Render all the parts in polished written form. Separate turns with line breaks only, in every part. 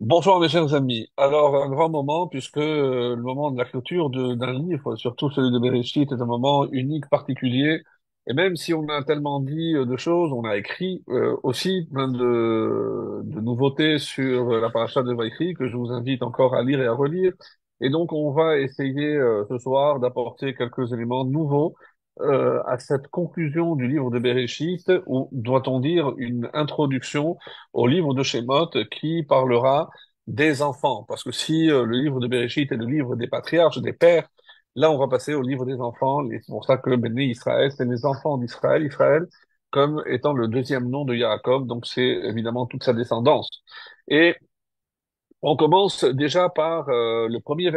Bonjour mes chers amis. Alors, un grand moment, puisque le moment de la clôture d'un livre, surtout celui de Bereshit, est un moment unique, particulier. Et même si on a tellement dit de choses, on a écrit aussi plein de nouveautés sur la paracha de Vaïchi, que je vous invite encore à lire et à relire. Et donc, on va essayer ce soir d'apporter quelques éléments nouveaux à cette conclusion du livre de Bereshit, ou doit-on dire une introduction au livre de Shemot qui parlera des enfants. Parce que si le livre de Bereshit est le livre des patriarches, des pères, là on va passer au livre des enfants. Et c'est pour ça que Béné Israël, c'est les enfants d'Israël, Israël comme étant le deuxième nom de Yaakov, donc c'est évidemment toute sa descendance. Et on commence déjà par le premier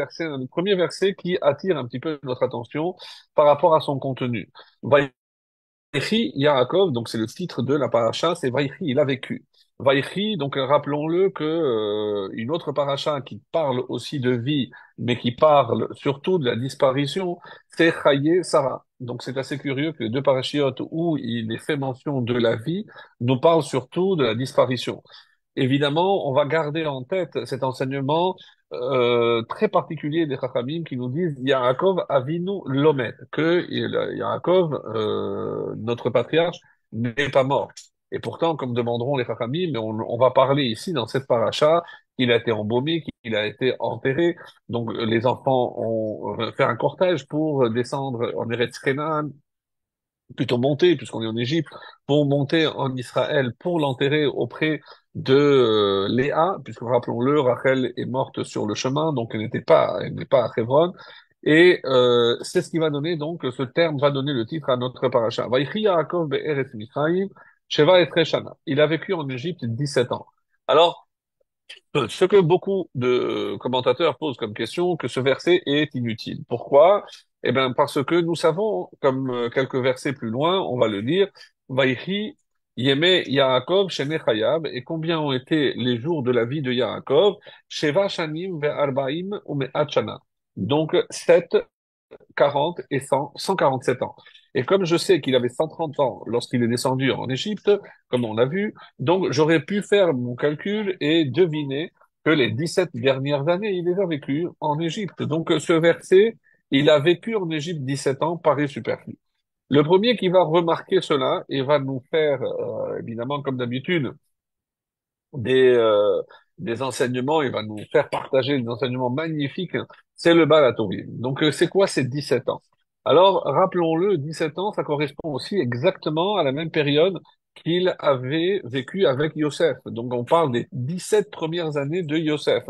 verset qui attire un petit peu notre attention par rapport à son contenu. Vaïchi Yaakov, donc c'est le titre de la paracha, c'est Vaïchi, il a vécu. Vaïchi, donc rappelons-le que une autre paracha qui parle aussi de vie, mais qui parle surtout de la disparition, c'est Chaye Sarah. Donc c'est assez curieux que les deux parachiotes où il est fait mention de la vie nous parlent surtout de la disparition. Évidemment, on va garder en tête cet enseignement très particulier des Chachamim qui nous disent Yaakov Avinu Lomet, que Yaakov, notre patriarche, n'est pas mort. Et pourtant, comme demanderont les Chachamim, on va parler ici dans cette paracha qu'il a été embaumé, qu'il a été enterré. Donc les enfants ont fait un cortège pour descendre en Eretz Canaan, plutôt monter, puisqu'on est en Égypte, pour monter en Israël, pour l'enterrer auprès de Léa, puisque rappelons-le, Rachel est morte sur le chemin, donc elle n'est pas à Hebron. Et c'est ce qui va donner, donc, ce terme va donner le titre à notre paracha. Vaïchi Yaakov be'eretz Mitzrayim, Sheva et Shana. Il a vécu en Égypte 17 ans. Alors, ce que beaucoup de commentateurs posent comme question, que ce verset est inutile. Pourquoi? Eh bien, parce que nous savons, comme quelques versets plus loin, on va le lire, Vaïchi Yeme Yaakov Shene Chayab, et combien ont été les jours de la vie de Yaakov? Sheva Shanim ve'arbaim u'me'at shana. Donc, 7, 40 et 100, 147 ans. Et comme je sais qu'il avait 130 ans lorsqu'il est descendu en Égypte, comme on l'a vu, donc j'aurais pu faire mon calcul et deviner que les 17 dernières années, il les a vécues en Égypte. Donc ce verset, il a vécu en Égypte 17 ans, paraît superflu. Le premier qui va remarquer cela et va nous faire, évidemment, comme d'habitude, des, euh, des enseignements, il va nous faire partager des enseignements magnifiques, c'est le Baal HaTurim. Donc, c'est quoi ces 17 ans? Alors, rappelons-le, 17 ans, ça correspond aussi exactement à la même période qu'il avait vécu avec Yosef. Donc, on parle des 17 premières années de Yosef.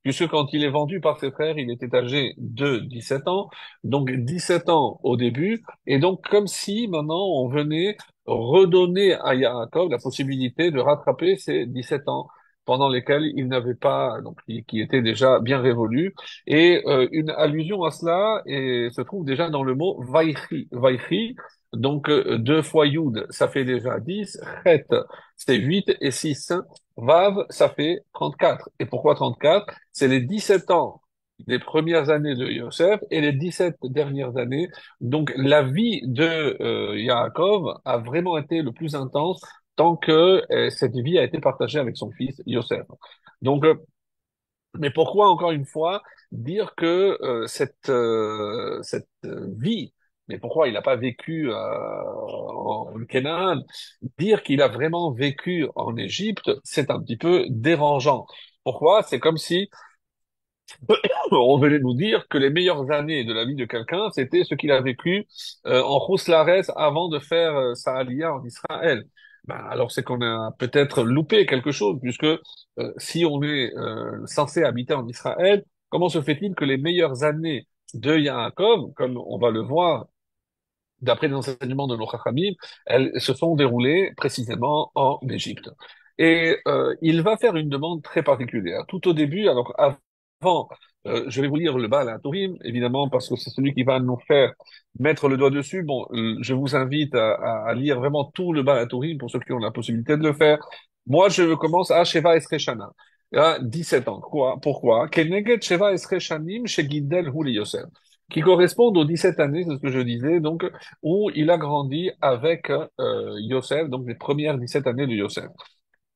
Puisque quand il est vendu par ses frères, il était âgé de 17 ans. Donc, 17 ans au début. Et donc, comme si maintenant on venait redonner à Yaakov la possibilité de rattraper ses 17 ans pendant lesquels il n'avait pas, donc qui étaient déjà bien révolus. Et une allusion à cela se trouve déjà dans le mot Vaïchi. Vaïchi, donc 2 fois Yud, ça fait déjà 10. Chet, c'est 8 et 6. Vav, ça fait 34. Et pourquoi 34? C'est les 17 ans des premières années de Yosef et les 17 dernières années. Donc la vie de Yaakov a vraiment été le plus intense tant que cette vie a été partagée avec son fils Yosef. Donc, mais pourquoi encore une fois dire que cette vie, mais pourquoi il n'a pas vécu en Canaan, dire qu'il a vraiment vécu en Égypte, c'est un petit peu dérangeant. Pourquoi? C'est comme si on venait nous dire que les meilleures années de la vie de quelqu'un, c'était ce qu'il a vécu en Rousselarès avant de faire sa alia en Israël. Ben, alors c'est qu'on a peut-être loupé quelque chose, puisque si on est censé habiter en Israël, comment se fait-il que les meilleures années de Yaakov, comme on va le voir d'après les enseignements de nos Chachamim, elles se sont déroulées précisément en Égypte. Et il va faire une demande très particulière. Tout au début, alors avant, je vais vous lire le Baal HaTurim, évidemment, parce que c'est celui qui va nous faire mettre le doigt dessus. Bon, je vous invite à lire vraiment tout le Baal HaTurim pour ceux qui ont la possibilité de le faire. Moi, je commence à Sheva Esreshana, à 17 ans. Quoi? Pourquoi? Keneged Sheva Esreshanim Shegidel Hu Yosef, qui correspondent aux 17 années, c'est ce que je disais, donc où il a grandi avec Yosef, donc les premières 17 années de Yosef.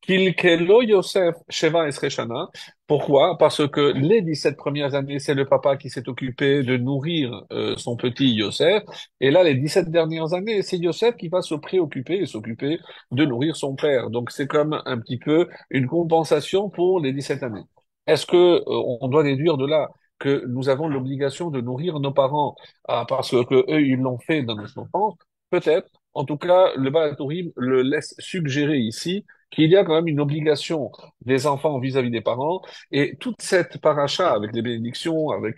Kilkelo Yosef Sheva Esreshana. Pourquoi? Parce que les 17 premières années, c'est le papa qui s'est occupé de nourrir son petit Yosef. Et là, les 17 dernières années, c'est Yosef qui va se préoccuper et s'occuper de nourrir son père. Donc, c'est comme un petit peu une compensation pour les 17 années. Est-ce que on doit déduire de là que nous avons l'obligation de nourrir nos parents parce que eux, ils l'ont fait dans notre enfance? Peut-être. En tout cas, le Baal Tourim le laisse suggérer ici qu'il y a quand même une obligation des enfants vis-à-vis des parents, et toute cette paracha avec les bénédictions, avec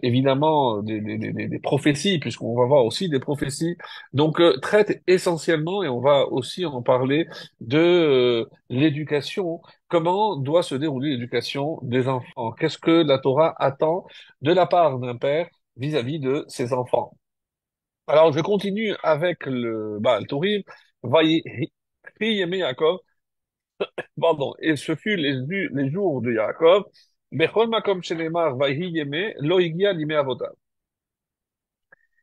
évidemment des prophéties, puisqu'on va voir aussi des prophéties, donc traite essentiellement, et on va aussi en parler, de l'éducation, comment doit se dérouler l'éducation des enfants, qu'est-ce que la Torah attend de la part d'un père vis-à-vis de ses enfants. Alors, je continue avec le Baal Tourim. Vayi Yaakov, pardon, et ce fut les jours de Yaakov, Bechol makom shenemar vayi yeme, lo higia lime avoda.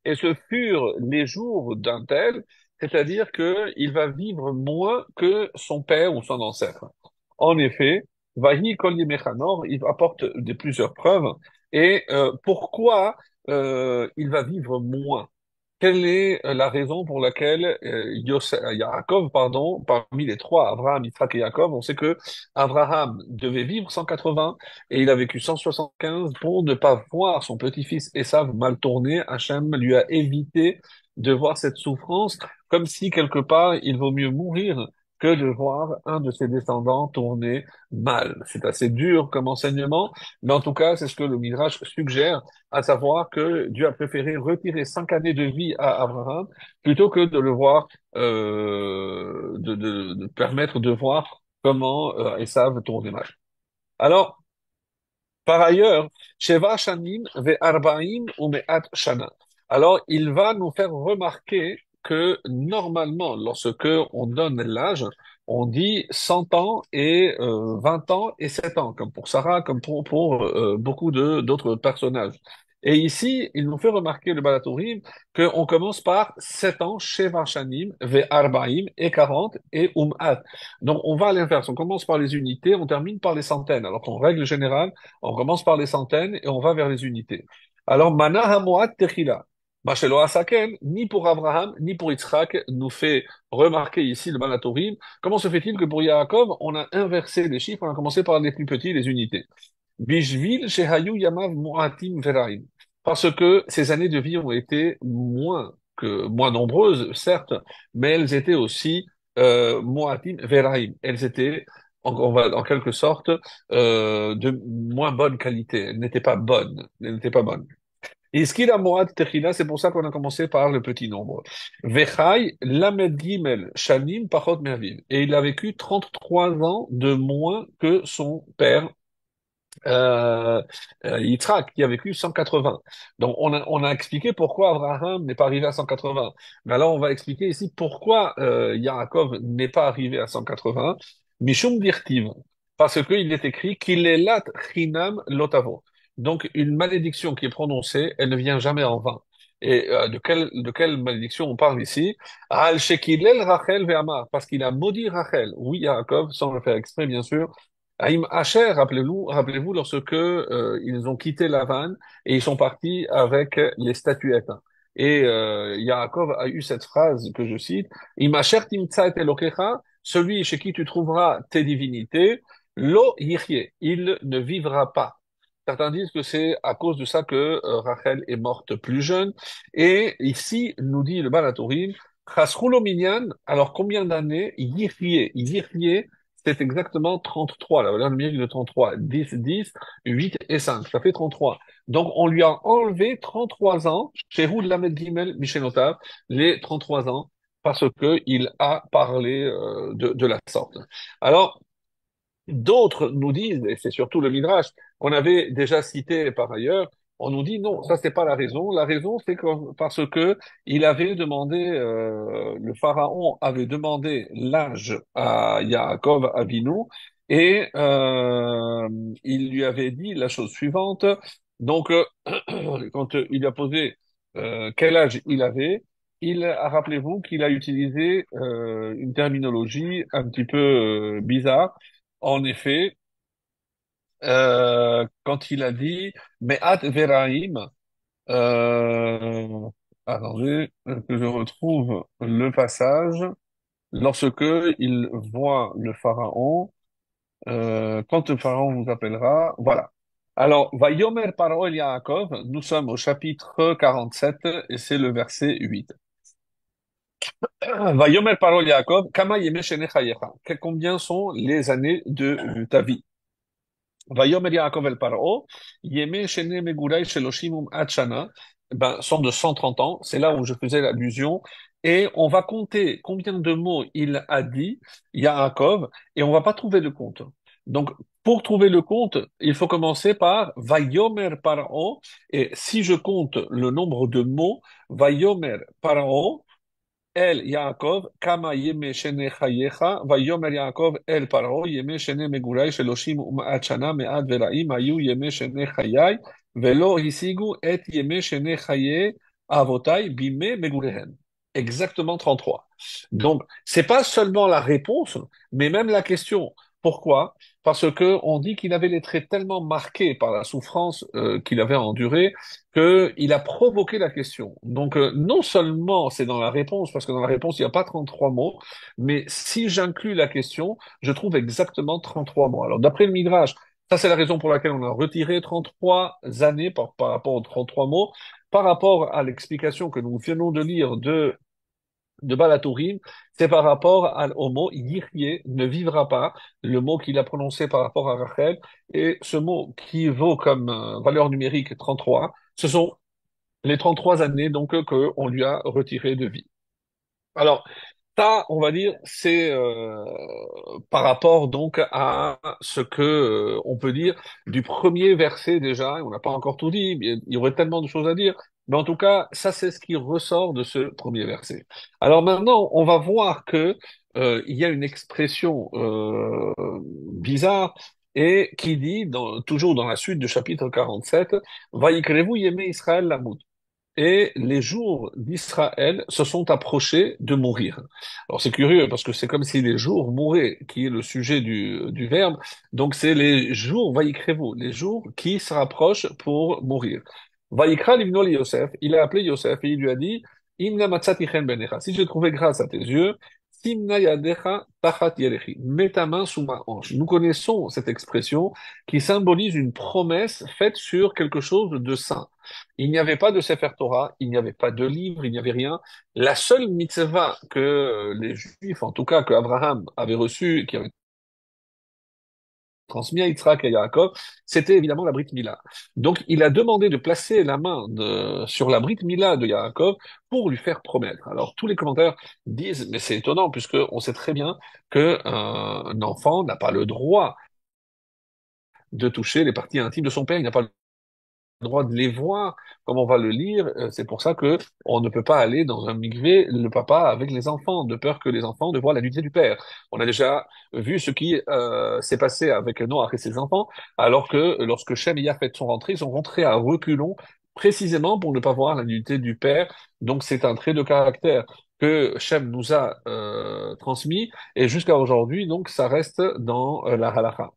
Et ce furent les jours d'un tel, c'est-à-dire que il va vivre moins que son père ou son ancêtre. En effet, vayi kol yeme chanor, il apporte plusieurs preuves. Et pourquoi il va vivre moins? Quelle est la raison pour laquelle Yaakov, pardon, parmi les trois, Abraham, Isaac et Yaakov, on sait que Abraham devait vivre 180 et il a vécu 175 pour ne pas voir son petit-fils Esav mal tourné. Hachem lui a évité de voir cette souffrance, comme si quelque part il vaut mieux mourir que de voir un de ses descendants tourner mal. C'est assez dur comme enseignement, mais en tout cas, c'est ce que le Midrash suggère, à savoir que Dieu a préféré retirer 5 années de vie à Abraham plutôt que de le voir, de permettre de voir comment Esav tournait mal. Alors, par ailleurs, Sheva Shanim ve Arbaim ou Me'at Shana. Alors, il va nous faire remarquer que normalement, lorsque on donne l'âge, on dit 100 ans et 20 ans et 7 ans, comme pour Sarah, comme pour beaucoup de d'autres personnages. Et ici, il nous fait remarquer le Balatourim qu'on commence par 7 ans, Sheva Shanim, ve Arbaim, et 40, et Um'at. Donc, on va à l'inverse. On commence par les unités, on termine par les centaines. Alors qu'en règle générale, on commence par les centaines et on va vers les unités. Alors, Mana Hamoat Techila. Machelo Asaken, ni pour Abraham, ni pour Yitzhak, nous fait remarquer ici le Malatorim. Comment se fait-il que pour Yaakov, on a inversé les chiffres, on a commencé par les plus petits, les unités. Bishvil Shehayu Yamav Muatim Veraim. Parce que ces années de vie ont été moins nombreuses, certes, mais elles étaient aussi Muatim Veraim. Elles étaient, on va, en quelque sorte, de moins bonne qualité. Elles n'étaient pas bonnes. Elles n'étaient pas bonnes. Iskila Moad Techila, c'est pour ça qu'on a commencé par le petit nombre. Vechai Lamed Gimel Shanim Pachot Mervim. Et il a vécu 33 ans de moins que son père euh, Yitzhak, qui a vécu 180. Donc, on a expliqué pourquoi Abraham n'est pas arrivé à 180. Mais alors, on va expliquer ici pourquoi Yaakov n'est pas arrivé à 180. Mishum dirtiv. Parce qu'il est écrit qu'il est lat chinam lotavo. Donc, une malédiction qui est prononcée, elle ne vient jamais en vain. Et de quelle malédiction on parle ici? Al shekilel Rachel ve'amar, parce qu'il a maudit Rachel. Oui, Yaakov, sans le faire exprès, bien sûr. Haïm Hacher, rappelez-vous lorsque ils ont quitté Lavan et ils sont partis avec les statuettes. Et Yaakov a eu cette phrase que je cite, Im Hacher timtsa et elokecha, celui chez qui tu trouveras tes divinités, lo yichye, il ne vivra pas. Certains disent que c'est à cause de ça que Rachel est morte plus jeune. Et ici, nous dit le Balatorim, Chasrulo minyan, alors combien d'années? Yichye, c'est exactement 33, la valeur numérique de 33. 10, 10, 8 et 5, ça fait 33. Donc, on lui a enlevé 33 ans, chez Roud Lamed Gimel Michénotav, les 33 ans, parce que il a parlé de la sorte. Alors, d'autres nous disent, et c'est surtout le Midrash, qu'on avait déjà cité par ailleurs, on nous dit non, ça c'est pas la raison. La raison c'est que parce que il avait demandé, le pharaon avait demandé l'âge à Yaakov Avinu et il lui avait dit la chose suivante. Donc quand il a posé quel âge il avait, rappelez-vous qu'il a utilisé une terminologie un petit peu bizarre. En effet, quand il a dit Me'at Veraim, euh, attendez que je retrouve le passage, lorsque il voit le pharaon, quand le pharaon vous appellera, voilà. Alors, Vayomer Paro el Yaakov, nous sommes au chapitre 47 et c'est le verset 8. Vayomer Paro el Yaakov, Kama yeme shene chayecha. Combien sont les années de ta vie? Vayomer Yaakov el Paro, yeme shene megurai sheloshim ad shana. Ben, sont de 130 ans. C'est là où je faisais l'allusion. Et on va compter combien de mots il a dit, Yaakov, et on va pas trouver le compte. Donc, pour trouver le compte, il faut commencer par Vayomer Paro. Et si je compte le nombre de mots, Vayomer Paro, El Yaakov, Kama Yeme Shene Chayecha, Vayomer Yaakov, El Paro, Yeme Shene Megurai, Sheloshim U'ma'at Shana, Me'at Vera'im, Ayu Yeme Shene Chayai, Velo Hisigu, Et Yeme Shene Chaye, Avotai, Bime Megurehen. Exactement 33. Donc, c'est pas seulement la réponse, mais même la question. Pourquoi? Parce que on dit qu'il avait les traits tellement marqués par la souffrance qu'il avait endurée qu'il a provoqué la question. Donc, non seulement c'est dans la réponse, parce que dans la réponse, il n'y a pas 33 mots, mais si j'inclus la question, je trouve exactement 33 mots. Alors, d'après le Midrash, ça c'est la raison pour laquelle on a retiré 33 années par rapport aux 33 mots. Par rapport à l'explication que nous venons de lire de Balatourim, c'est par rapport au mot Yirye, ne vivra pas, le mot qu'il a prononcé par rapport à Rachel, et ce mot qui vaut comme valeur numérique 33, ce sont les 33 années donc qu'on lui a retiré de vie. Alors, ça, on va dire, c'est par rapport donc à ce que on peut dire du premier verset déjà. On n'a pas encore tout dit, mais il y aurait tellement de choses à dire. Mais en tout cas, ça, c'est ce qui ressort de ce premier verset. Alors maintenant, on va voir que il y a une expression bizarre et qui dit, toujours dans la suite du chapitre 47, Vayikreu Yeme Israël Lamut. Et les jours d'Israël se sont approchés de mourir. Alors c'est curieux parce que c'est comme si les jours mouraient, qui est le sujet du verbe. Donc c'est les jours, vaïkrevou, les jours qui se rapprochent pour mourir. Vaïkra livno li Yosef, il a appelé Yosef et il lui a dit, Imna matzati chen benecha, si j'ai trouvé grâce à tes yeux, Simna yadecha tachat yerechi, mets ta main sous ma hanche. Nous connaissons cette expression qui symbolise une promesse faite sur quelque chose de saint. Il n'y avait pas de Sefer Torah, il n'y avait pas de livre, il n'y avait rien. La seule mitzvah que les Juifs, en tout cas que Abraham avait reçue, qui avait transmis à Yitzhak et à Yaakov, c'était évidemment la Brit Mila. Donc il a demandé de placer la main sur la Brit Mila de Yaakov pour lui faire promettre. Alors tous les commentaires disent, mais c'est étonnant puisque on sait très bien que un enfant n'a pas le droit de toucher les parties intimes de son père, il n'a pas droit de les voir, comme on va le lire. C'est pour ça que on ne peut pas aller dans un mikvé, le papa avec les enfants, de peur que les enfants ne voient la nudité du père. On a déjà vu ce qui s'est passé avec Noach et ses enfants, alors que lorsque Shem et Yafet sont rentrés à reculons, précisément pour ne pas voir la nudité du père. Donc c'est un trait de caractère que Shem nous a transmis, et jusqu'à aujourd'hui, donc ça reste dans la halakha.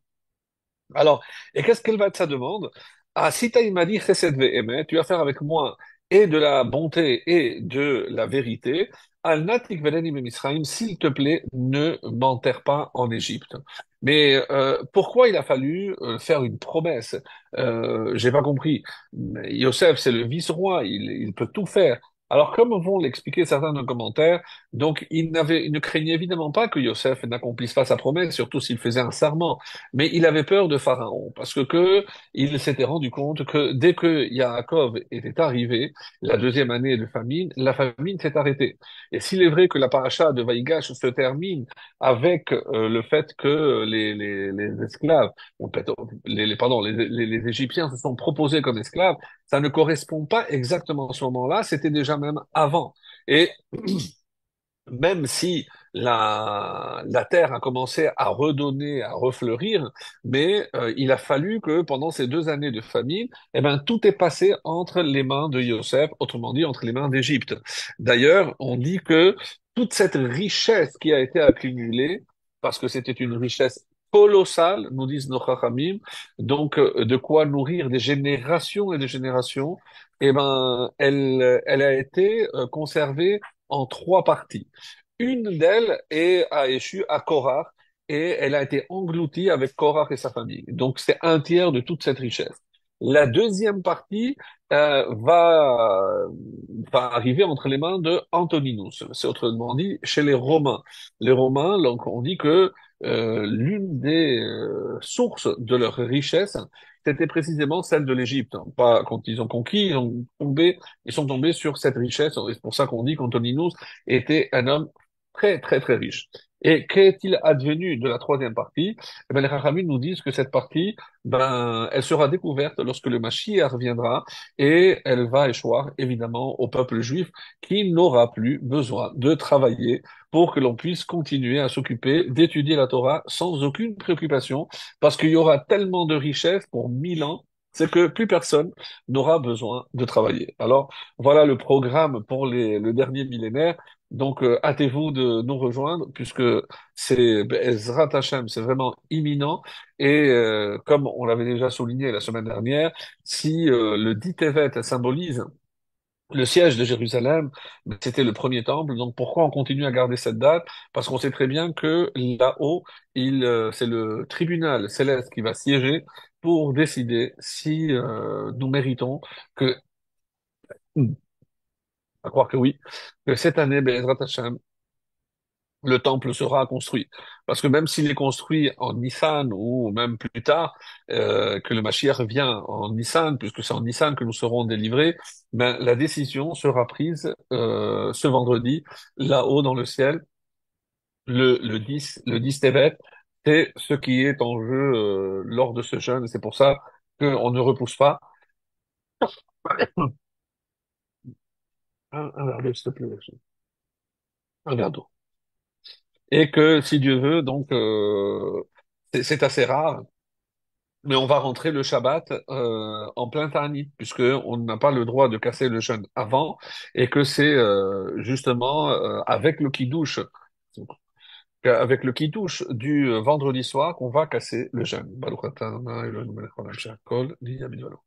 Alors, et qu'est-ce qu'elle va être sa demande? Ah, si il m'a dit chesed ve'emet, tu vas faire avec moi et de la bonté et de la vérité. Al natik veleni Misraïm, s'il te plaît, ne m'enterre pas en Égypte. Mais pourquoi il a fallu faire une promesse? J'ai pas compris. Mais Yosef, c'est le vice-roi, il peut tout faire. Alors, comme vont l'expliquer certains de nos commentaires, donc il ne craignait évidemment pas que Yosef n'accomplisse pas sa promesse, surtout s'il faisait un serment. Mais il avait peur de Pharaon parce que il s'était rendu compte que dès que Yaakov était arrivé, la deuxième année de famine, la famine s'est arrêtée. Et s'il est vrai que la paracha de Vaïgash se termine avec le fait que les esclaves, ou peut-être pardon, les Égyptiens se sont proposés comme esclaves, ça ne correspond pas exactement à ce moment-là, c'était déjà même avant. Et même si la terre a commencé à redonner, à refleurir, mais il a fallu que pendant ces 2 années de famine, eh ben, tout est passé entre les mains de Yosef, autrement dit entre les mains d'Égypte. D'ailleurs, on dit que toute cette richesse qui a été accumulée, parce que c'était une richesse colossale, nous disent nos Chachamim, donc de quoi nourrir des générations et des générations, eh ben, elle a été conservée en trois parties. Une d'elles a échu à Korach et elle a été engloutie avec Korach et sa famille. Donc c'est un tiers de toute cette richesse. La deuxième partie va arriver entre les mains de Antoninus. C'est autrement dit chez les Romains. Les Romains, donc on dit que l'une des sources de leur richesse, c'était précisément celle de l'Égypte. Pas quand ils ont conquis, ils sont tombés sur cette richesse. Et c'est pour ça qu'on dit qu'Antoninus était un homme très, très, très riche. Et qu'est-il advenu de la troisième partie? Eh ben, les Chachamim nous disent que cette partie, ben, elle sera découverte lorsque le Mashiach reviendra et elle va échoir, évidemment, au peuple juif qui n'aura plus besoin de travailler pour que l'on puisse continuer à s'occuper d'étudier la Torah sans aucune préoccupation, parce qu'il y aura tellement de richesses pour 1000 ans, c'est que plus personne n'aura besoin de travailler. Alors, voilà le programme pour le dernier millénaire. Donc, hâtez-vous de nous rejoindre, puisque c'est Ezrat Hashem, c'est vraiment imminent. Et comme on l'avait déjà souligné la semaine dernière, si le dit Tevet symbolise le siège de Jérusalem, ben, c'était le premier temple. Donc pourquoi on continue à garder cette date? Parce qu'on sait très bien que là-haut, c'est le tribunal céleste qui va siéger pour décider si nous méritons que, à croire que oui, que cette année, Be'ezrat Hashem, le temple sera construit. Parce que même s'il est construit en Nissan ou même plus tard, que le Mashiach vient en Nissan, puisque c'est en Nissan que nous serons délivrés, ben, la décision sera prise ce vendredi, là-haut dans le ciel, le 10 Tevet. C'est ce qui est en jeu lors de ce jeûne. Et c'est pour ça qu'on ne repousse pas. Un verre d'eau, s'il te plaît. Un verre d'eau. Et que si Dieu veut, donc c'est assez rare. Mais on va rentrer le Shabbat en plein Ta'anit, puisque on n'a pas le droit de casser le jeûne avant, et que c'est justement avec le kiddush, avec le kiddush du vendredi soir qu'on va casser le jeûne. Baruch atah Adonai Eloheinu melech haolam she'akol nהיה bidvaro.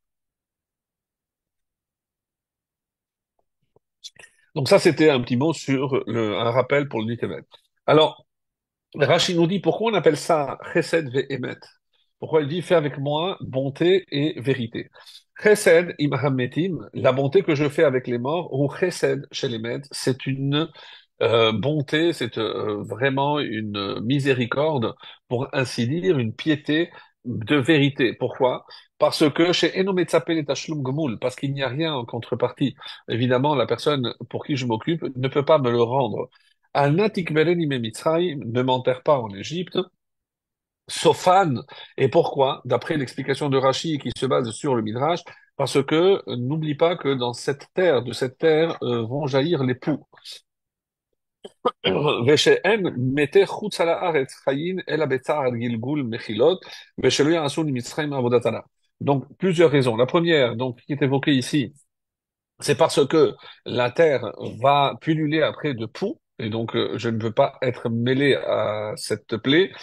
Donc ça, c'était un petit mot sur un rappel pour le Nitevet. Alors, Rachid nous dit pourquoi on appelle ça Chesed ve'emet. Pourquoi il dit fais avec moi bonté et vérité. Chesed imhametim, la bonté que je fais avec les morts, ou chesed chez les maîtres, c'est une bonté, c'est vraiment une miséricorde, pour ainsi dire, une piété de vérité. Pourquoi? Parce que chez Enometzapel et Tashlum Gmul, parce qu'il n'y a rien en contrepartie. Évidemment, la personne pour qui je m'occupe ne peut pas me le rendre. Al natikberen ime Mitzrayim, ne m'enterre pas en Égypte. Sofan. Et pourquoi? D'après l'explication de Rachi qui se base sur le Midrash, parce que n'oublie pas que dans cette terre, de cette terre, vont jaillir les poux. ושהם מתי חוץ על הארץ חיים אלא בצער גלגול מחילות ושלא יעשו למצרים עבודת זרה. Donc, plusieurs raisons. La première, donc, qui est évoquée ici, c'est parce que la terre va pulluler après de poux, et donc je ne veux pas être mêlé à cette plaie,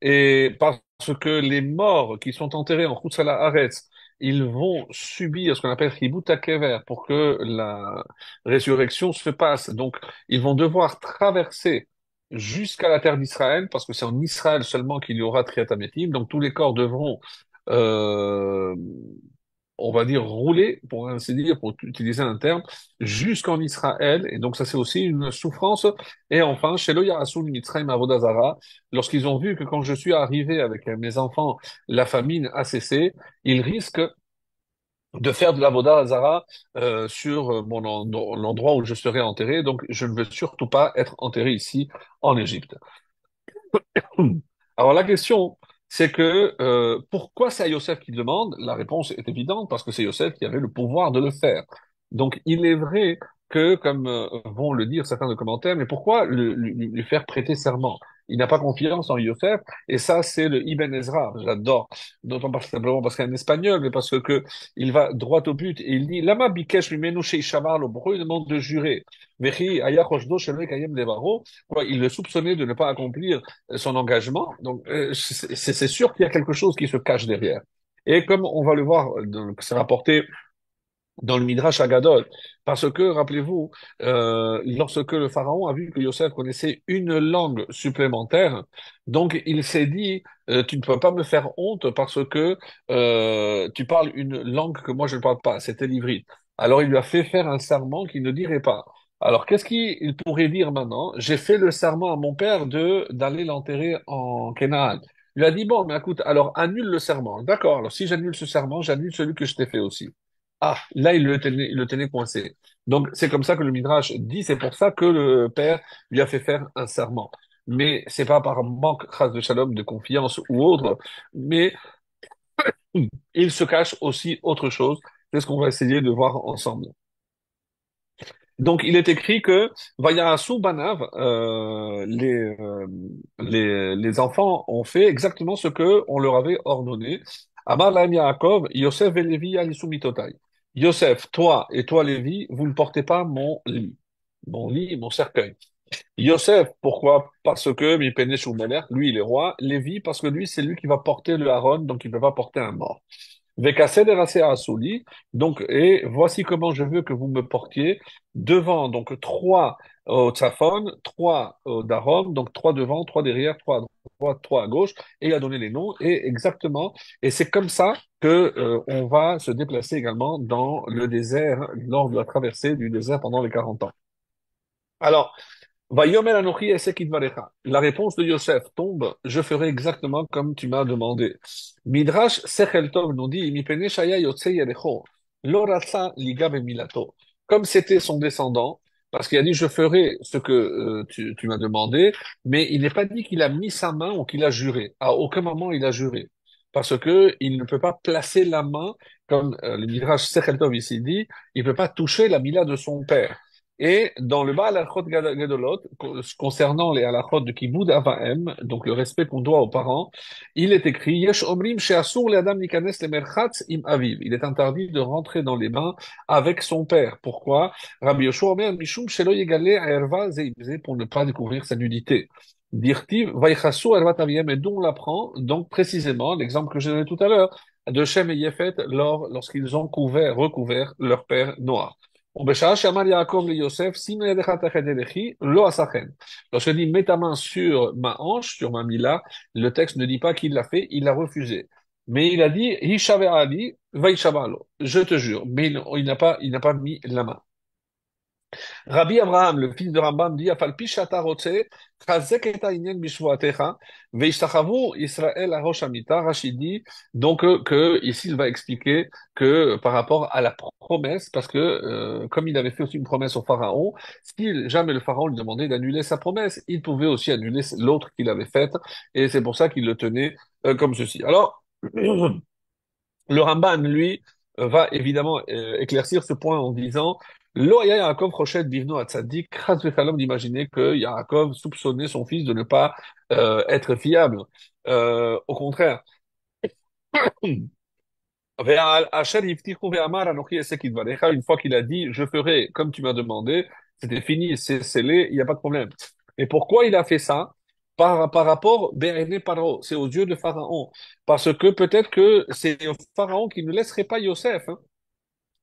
et parce que les morts qui sont enterrés en Khutsala Haaretz, ils vont subir ce qu'on appelle Chibut HaKever pour que la résurrection se passe. Donc, ils vont devoir traverser jusqu'à la terre d'Israël, parce que c'est en Israël seulement qu'il y aura Triat Hametim. Donc, tous les corps devront euh, on va dire, rouler, pour ainsi dire, pour utiliser un terme, jusqu'en Israël. Et donc, ça, c'est aussi une souffrance. Et enfin, chez le Yarasun Mitzrayim Avodazara, lorsqu'ils ont vu que quand je suis arrivé avec mes enfants, la famine a cessé, ils risquent de faire de l'Avodazara sur l'endroit où je serai enterré. Donc, je ne veux surtout pas être enterré ici, en Égypte. Alors la question, c'est que pourquoi c'est à Yosef qui demande? La réponse est évidente, parce que c'est Yosef qui avait le pouvoir de le faire. Donc il est vrai que, comme vont le dire certains de commentaires, mais pourquoi lui faire prêter serment? Il n'a pas confiance en Yosef, et ça, c'est le Ibn Ezra. J'adore. D'autant pas simplement parce qu'il est un espagnol, mais parce que il va droit au but et il dit, Lama bikesh mimenu sheishavar pourquoi il demande de jurer? Vechi aya choshdo shelo yekayem devaro. Quoi, il le soupçonnait de ne pas accomplir son engagement. Donc, c'est sûr qu'il y a quelque chose qui se cache derrière. Et comme on va le voir, c'est rapporté dans le Midrash Agadol. Parce que, rappelez-vous, lorsque le pharaon a vu que Yosef connaissait une langue supplémentaire, donc il s'est dit, tu ne peux pas me faire honte parce que tu parles une langue que moi je ne parle pas, c'était l'ivrite. Alors il lui a fait faire un serment qu'il ne dirait pas. Alors qu'est-ce qu'il pourrait dire maintenant? J'ai fait le serment à mon père de d'aller l'enterrer en Canaan. Il a dit, bon, mais écoute, alors annule le serment. D'accord, alors si j'annule ce serment, j'annule celui que je t'ai fait aussi. Ah, là, il le tenait coincé. Donc, c'est comme ça que le Midrash dit, c'est pour ça que le père lui a fait faire un serment. Mais c'est pas par manque, chas de shalom, de confiance ou autre, mais il se cache aussi autre chose. C'est ce qu'on va essayer de voir ensemble. Donc, il est écrit que Vayasu Banav, les enfants ont fait exactement ce que on leur avait ordonné. Amar lahem Yaakov, Yosef et Lévi alisou mitotai. Yosef, toi et toi Lévi, vous ne portez pas mon lit, mon cercueil. Yosef, pourquoi? Parce que Mipene Shoumelech, lui il est roi. Lévi, parce que lui c'est lui qui va porter le Aaron, donc il ne peut pas porter un mort. Vekaseder Asuli. Donc, et voici comment je veux que vous me portiez devant, donc trois au Tsafon, trois au Darom, donc trois devant, trois derrière, trois à droite, trois à gauche, et il a donné les noms, et exactement, et c'est comme ça que on va se déplacer également dans le désert, lors de la traversée du désert pendant les 40 ans. Alors, Vayomer Anochi Esek Idvarecha. La réponse de Yosef tombe, je ferai exactement comme tu m'as demandé. Midrash Sechel Tov nous dit, Mipene Shaya Yotze Yerecho, Lo Ratsa Liga Bemilato. Comme c'était son descendant, parce qu'il a dit, je ferai ce que tu m'as demandé, mais il n'est pas dit qu'il a mis sa main ou qu'il a juré. À aucun moment il a juré. Parce que il ne peut pas placer la main, comme le Midrash Sechel Tov ici dit, il ne peut pas toucher la mila de son père. Et dans le Baal Halachot Gedolot, concernant les halachot de Kibud Avaim, donc le respect qu'on doit aux parents, il est écrit Yesh Omrim She'asur le'adam nikanes lemerchatz im aviv. Il est interdit de rentrer dans les bains avec son père. Pourquoi? Rabbi Yoshua Omer Mishum Shelo Yegale Erva Zeibze, pour ne pas découvrir sa nudité. Dirtiv Vaichasu Ervat Aviem, et d'où on l'apprend, donc précisément, l'exemple que je donnais tout à l'heure, de Shem et Yefet, lorsqu'ils ont recouvert leur père Noah. ובשעה שאמר יעקב ליוסף, שים ידך תחת ידכי, לא עשכם. Lorsqu'il dit, mets ta main sur ma hanche, sur ma mila, le texte ne dit pas qu'il l'a fait, il l'a refusé. Mais il a dit, Hishavé Ali, vaïshabalo. Je te jure. Mais il n'a pas mis la main. Rabbi Abraham, le fils de Rambam, dit, Afalpi shata rotse, chazek et ha'inyan bishvoatecha, veishtachavu Israël à Rosh Hamita. Rachid dit, donc, que, ici, il va expliquer que par rapport à la promesse, parce que, comme il avait fait aussi une promesse au Pharaon, si jamais le Pharaon lui demandait d'annuler sa promesse, il pouvait aussi annuler l'autre qu'il avait faite, et c'est pour ça qu'il le tenait, comme ceci. Alors, le Ramban, lui, va évidemment éclaircir ce point en disant Lo haya Yaakov choshed bivno hatzadik, chas v'chalom d'imaginer que Yaakov soupçonnait son fils de ne pas être fiable. Au contraire. Asher yiftichu ve'amar anochi esek idvarecha, une fois qu'il a dit je ferai comme tu m'as demandé, c'était fini, c'est scellé, il n'y a pas de problème. Et pourquoi il a fait ça? Par rapport, Béréné Paro, c'est aux yeux de Pharaon. Parce que peut-être que c'est Pharaon qui ne laisserait pas Yosef, hein,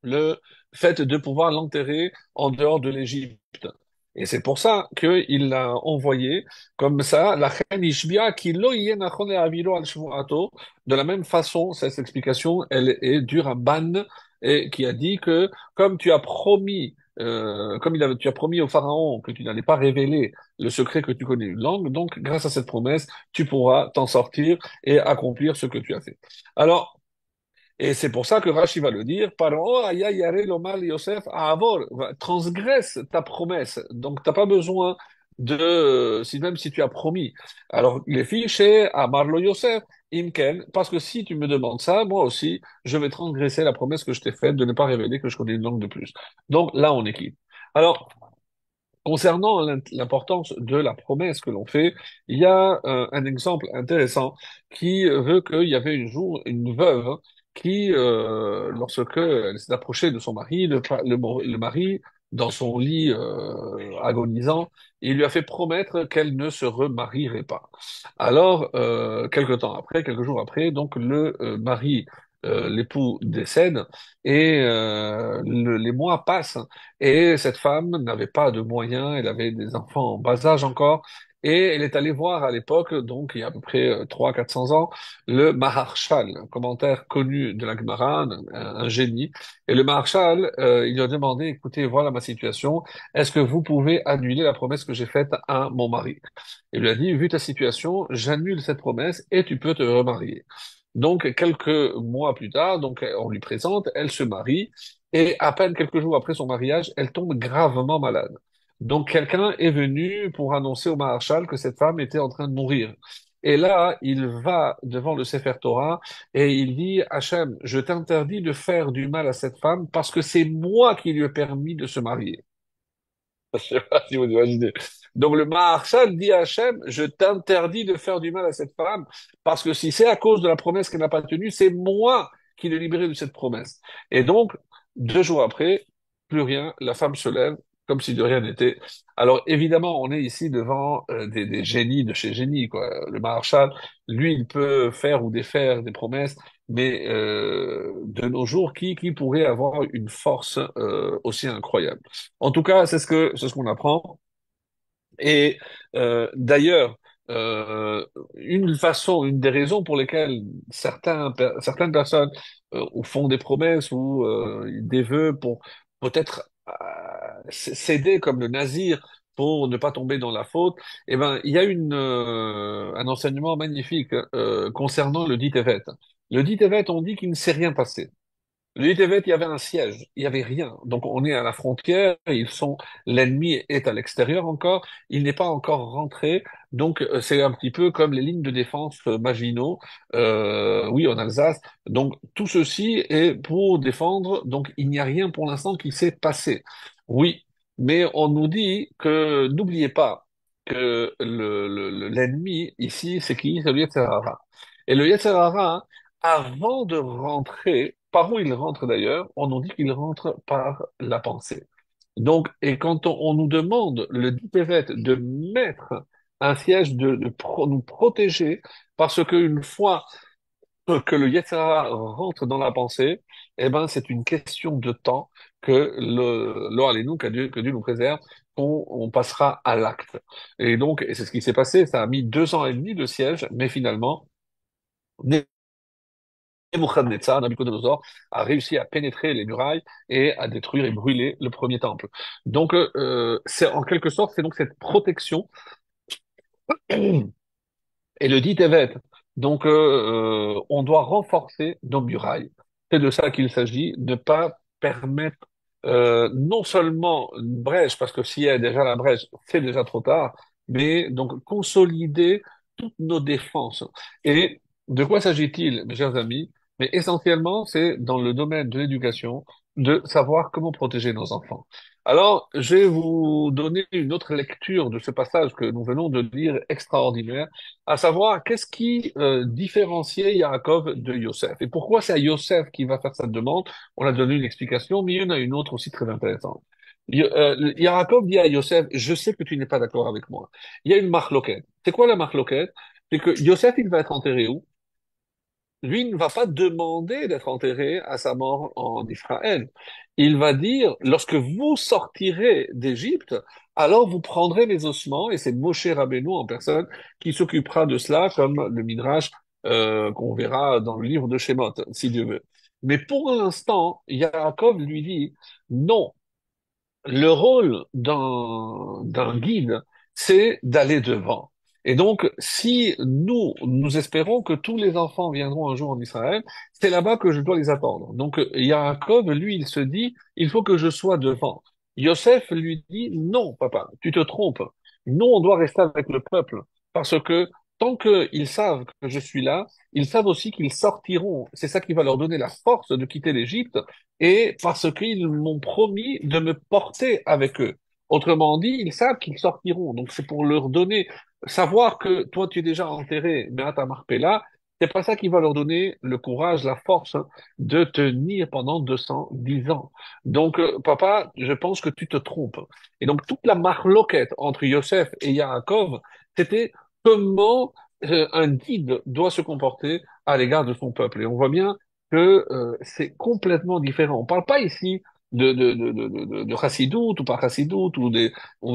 le fait de pouvoir l'enterrer en dehors de l'Égypte. Et c'est pour ça qu'il l'a envoyé comme ça, la reine Ishbia, qui lo yeh nachon le'aviro al shvuato. De la même façon, cette explication, elle est du Ramban, et qui a dit que comme tu as promis, tu as promis au pharaon que tu n'allais pas révéler le secret que tu connais une langue, donc grâce à cette promesse, tu pourras t'en sortir et accomplir ce que tu as fait. Alors, et c'est pour ça que Rashi va le dire, Paro aya yare lomar Yosef avor, transgresse ta promesse. Donc t'as pas besoin de, si même si tu as promis. Alors les filles chez Amarlo Yosef, Imken, parce que si tu me demandes ça, moi aussi, je vais transgresser la promesse que je t'ai faite de ne pas révéler que je connais une langue de plus. Donc là, on est quitte. Alors, concernant l'importance de la promesse que l'on fait, il y a un exemple intéressant qui veut qu'il y avait un jour une veuve qui, lorsque elle s'est approchée de son mari, le mari, dans son lit agonisant, il lui a fait promettre qu'elle ne se remarierait pas. Alors, quelque temps après, quelques jours après, donc le mari, l'époux décède et les mois passent et cette femme n'avait pas de moyens, elle avait des enfants en bas âge encore, et elle est allée voir à l'époque, donc il y a à peu près 300-400 ans, le Maharshal, un commentaire connu de la Gemara, un génie. Et le Maharshal, il lui a demandé, écoutez, voilà ma situation, est-ce que vous pouvez annuler la promesse que j'ai faite à mon mari? Il lui a dit, vu ta situation, j'annule cette promesse et tu peux te remarier. Donc, quelques mois plus tard, donc, on lui présente, elle se marie, et à peine quelques jours après son mariage, elle tombe gravement malade. Donc, quelqu'un est venu pour annoncer au Maharshal que cette femme était en train de mourir. Et là, il va devant le Sefer Torah et il dit, Hachem, je t'interdis de faire du mal à cette femme parce que c'est moi qui lui ai permis de se marier. Je sais pas si vous imaginez. Donc le Maharshal dit à Hachem, je t'interdis de faire du mal à cette femme, parce que si c'est à cause de la promesse qu'elle n'a pas tenue, c'est moi qui l'ai libérée de cette promesse. Et donc, 2 jours après, plus rien, la femme se lève comme si de rien n'était. Alors évidemment, on est ici devant des génies de chez génies, quoi. Le Maharshal, lui, il peut faire ou défaire des promesses, mais de nos jours, qui pourrait avoir une force aussi incroyable? En tout cas, c'est ce qu'on apprend. Et d'ailleurs, une des raisons pour lesquelles certaines personnes font des promesses ou des vœux pour peut-être céder comme le nazir pour ne pas tomber dans la faute, eh ben, il y a un enseignement magnifique concernant le dit Tevet. Le dit Tevet, on dit qu'il ne s'est rien passé. Le Tevet, il y avait un siège, il y avait rien. Donc on est à la frontière, l'ennemi est à l'extérieur encore, il n'est pas encore rentré. Donc c'est un petit peu comme les lignes de défense Maginot, oui en Alsace. Donc tout ceci est pour défendre. Donc il n'y a rien pour l'instant qui s'est passé. Oui, mais on nous dit que n'oubliez pas que l'ennemi ici, c'est qui? C'est le Yetzer Hara. Et le Yetzer Hara, avant de rentrer, par où il rentre d'ailleurs, on nous dit qu'il rentre par la pensée. Donc, et quand on nous demande, le dit évêque, de mettre un siège, nous protéger, parce qu'une fois que le Yetzirah rentre dans la pensée, eh ben, c'est une question de temps que le Allénou, que Dieu nous préserve, on passera à l'acte. Et donc, et c'est ce qui s'est passé, ça a mis 2 ans et demi de siège, mais finalement, Nebuchadnezzar, Nabucodonosor, a réussi à pénétrer les murailles et à détruire et brûler le premier temple. Donc, c'est en quelque sorte, c'est donc cette protection et le dit évêque. Donc, on doit renforcer nos murailles. C'est de ça qu'il s'agit, ne pas permettre non seulement une brèche, parce que s'il y a déjà la brèche, c'est déjà trop tard, mais donc consolider toutes nos défenses. Et de quoi s'agit-il, mes chers amis? Mais essentiellement, c'est dans le domaine de l'éducation, de savoir comment protéger nos enfants. Alors, je vais vous donner une autre lecture de ce passage que nous venons de lire extraordinaire, à savoir qu'est-ce qui différenciait Yaakov de Yosef. Et pourquoi c'est à Yosef qui va faire cette demande? On a donné une explication, mais il y en a une autre aussi très intéressante. Yaakov dit à Yosef, je sais que tu n'es pas d'accord avec moi. Il y a une marloquette. C'est quoi la marloquette? C'est que Yosef, il va être enterré où? Lui ne va pas demander d'être enterré à sa mort en Israël. Il va dire, lorsque vous sortirez d'Égypte, alors vous prendrez mes ossements, et c'est Moshe Rabbeinu en personne qui s'occupera de cela, comme le Midrash qu'on verra dans le livre de Shemot, si Dieu veut. Mais pour l'instant, Yaakov lui dit, non, le rôle d'un guide, c'est d'aller devant. Et donc, si nous espérons que tous les enfants viendront un jour en Israël, c'est là-bas que je dois les attendre. Donc, Yaakov, lui, il se dit, il faut que je sois devant. Yosef lui dit, non, papa, tu te trompes. Nous, on doit rester avec le peuple, parce que tant qu'ils savent que je suis là, ils savent aussi qu'ils sortiront. C'est ça qui va leur donner la force de quitter l'Égypte, et parce qu'ils m'ont promis de me porter avec eux. Autrement dit, ils savent qu'ils sortiront. Donc c'est pour leur donner, savoir que toi tu es déjà enterré, mais à ta Marpella, c'est pas ça qui va leur donner le courage, la force, hein, de tenir pendant 210 ans. Donc, papa, je pense que tu te trompes. Et donc, toute la marloquette entre Yosef et Yaakov, c'était comment un guide doit se comporter à l'égard de son peuple. Et on voit bien que c'est complètement différent. On parle pas ici de chassidoute ou pas chassidoute ou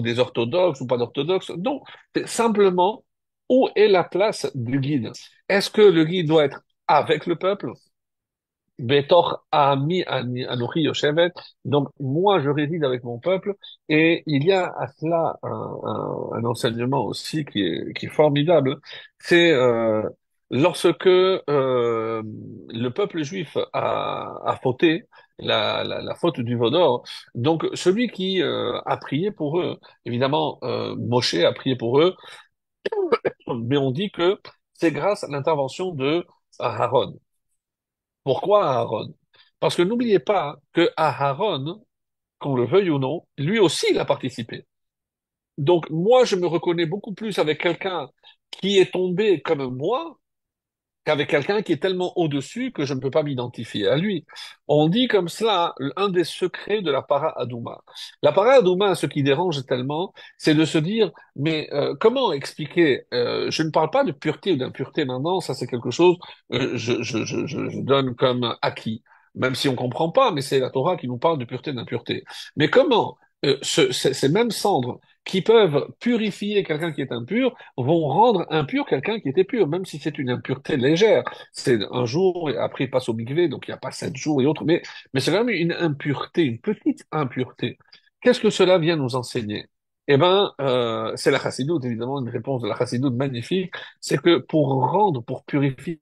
des orthodoxes ou pas d'orthodoxes. Non, c'est simplement où est la place du guide. Est-ce que le guide doit être avec le peuple? Betor Ami Anochi Yoshevet. Donc, moi, je réside avec mon peuple, et il y a à cela un enseignement aussi qui est formidable. C'est lorsque le peuple juif a fauté, la faute du Vaudor, donc celui qui a prié pour eux, évidemment, Moshe a prié pour eux, mais on dit que c'est grâce à l'intervention de Aaron. Pourquoi Aaron? Parce que n'oubliez pas que Aaron, qu'on le veuille ou non, lui aussi il a participé. Donc moi, je me reconnais beaucoup plus avec quelqu'un qui est tombé comme moi qu'avec quelqu'un qui est tellement au-dessus que je ne peux pas m'identifier à lui. On dit comme cela un des secrets de la para Aduma. La para Aduma, ce qui dérange tellement, c'est de se dire, mais comment expliquer je ne parle pas de pureté ou d'impureté maintenant, ça c'est quelque chose je donne comme acquis, même si on comprend pas, mais c'est la Torah qui nous parle de pureté et d'impureté. Mais comment ces mêmes cendres qui peuvent purifier quelqu'un qui est impur vont rendre impur quelqu'un qui était pur, même si c'est une impureté légère. C'est un jour, et après il passe au mikvé, donc il n'y a pas 7 jours et autres, mais c'est quand même une impureté, une petite impureté. Qu'est-ce que cela vient nous enseigner? Eh ben, c'est la chassidoute, évidemment, une réponse de la chassidoute magnifique, c'est que pour rendre, pour purifier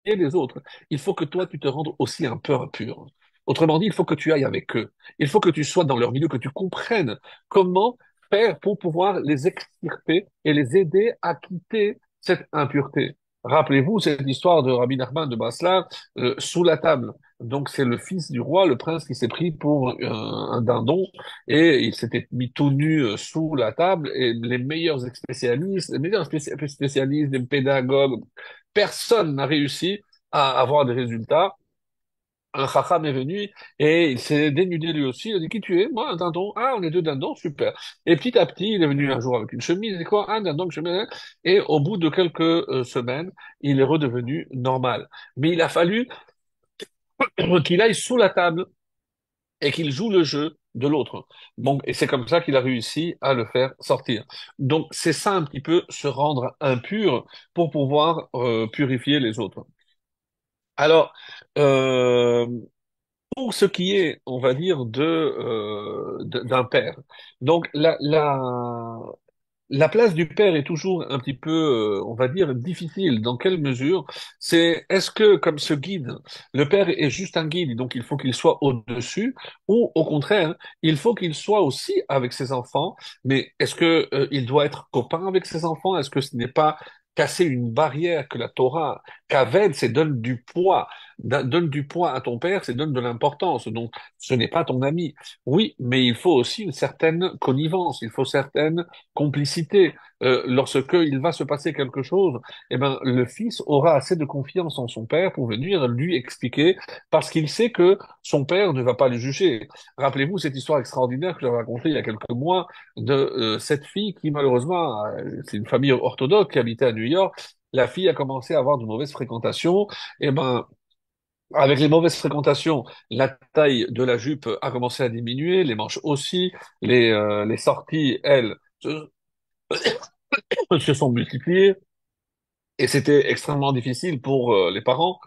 les autres, il faut que toi, tu te rendes aussi un peu impur. Autrement dit, il faut que tu ailles avec eux. Il faut que tu sois dans leur milieu, que tu comprennes comment faire pour pouvoir les extirper et les aider à quitter cette impureté. Rappelez-vous cette histoire de Rabbi Nachman de Baslav sous la table. Donc c'est le fils du roi, le prince qui s'est pris pour un dindon, et il s'était mis tout nu sous la table, et les meilleurs spécialistes, spécialistes, les pédagogues, personne n'a réussi à avoir des résultats. Un chacham est venu et il s'est dénudé lui aussi. Il a dit, qui tu es? Moi, un dindon. Ah, on est deux dindons, super. Et petit à petit, il est venu un jour avec une chemise, et quoi? Un dindon, une chemise. Et au bout de quelques semaines, il est redevenu normal. Mais il a fallu qu'il aille sous la table et qu'il joue le jeu de l'autre. Donc, et c'est comme ça qu'il a réussi à le faire sortir. Donc, c'est ça un petit peu, se rendre impur pour pouvoir purifier les autres. Alors, euh, pour ce qui est, on va dire, d'un père. Donc, la place du père est toujours un petit peu, on va dire, difficile. Dans quelle mesure? Est-ce que, comme ce guide, le père est juste un guide, donc il faut qu'il soit au-dessus, ou au contraire, il faut qu'il soit aussi avec ses enfants, mais est-ce que, il doit être copain avec ses enfants? Est-ce que ce n'est pas casser une barrière que la Torah, qu'Aved, c'est donne du poids, donne du poids à ton père, c'est donne de l'importance. Donc, ce n'est pas ton ami. Oui, mais il faut aussi une certaine connivence, il faut certaine complicité. Lorsque il va se passer quelque chose, eh ben, le fils aura assez de confiance en son père pour venir lui expliquer, parce qu'il sait que son père ne va pas le juger. Rappelez-vous cette histoire extraordinaire que j'avais racontée il y a quelques mois de cette fille qui, malheureusement, c'est une famille orthodoxe qui habitait à New York. La fille a commencé à avoir de mauvaises fréquentations. Eh ben, avec les mauvaises fréquentations, la taille de la jupe a commencé à diminuer, les manches aussi, les sorties, elles, se sont multipliées, et c'était extrêmement difficile pour les parents,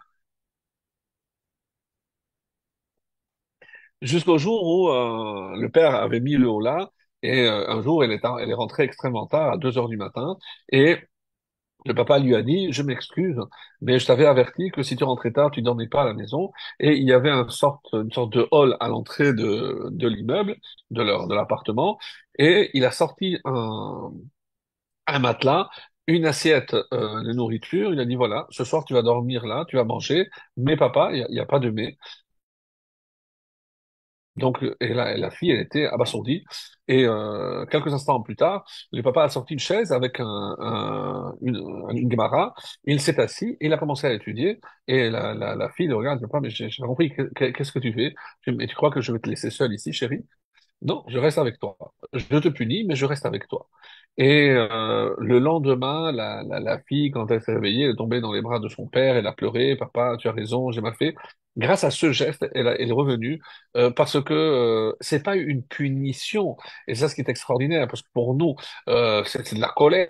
jusqu'au jour où le père avait mis le haut là, et un jour, elle est rentrée extrêmement tard, à 2 heures du matin, et le papa lui a dit, je m'excuse, mais je t'avais averti que si tu rentrais tard, tu dormais pas à la maison. Et il y avait une sorte de hall à l'entrée de l'immeuble, de l'appartement. Et il a sorti un matelas une assiette de nourriture. Il a dit, voilà, ce soir tu vas dormir là, tu vas manger, mais papa, il y a pas de mais. Donc, et la fille, elle était abasourdie. Et quelques instants plus tard, le papa a sorti une chaise avec une Gemara. Il s'est assis, il a commencé à étudier. Et la fille le regarde, papa, mais j'ai pas compris, qu'est-ce que tu fais? Mais tu crois que je vais te laisser seule ici, chérie? Non, je reste avec toi. Je te punis, mais je reste avec toi. Et le lendemain, la fille, quand elle s'est réveillée, elle est tombée dans les bras de son père, elle a pleuré, papa, tu as raison, j'ai mal fait. Grâce à ce geste, elle est revenue parce que c'est pas une punition. Et ça, ce qui est extraordinaire, parce que pour nous, c'est de la colère,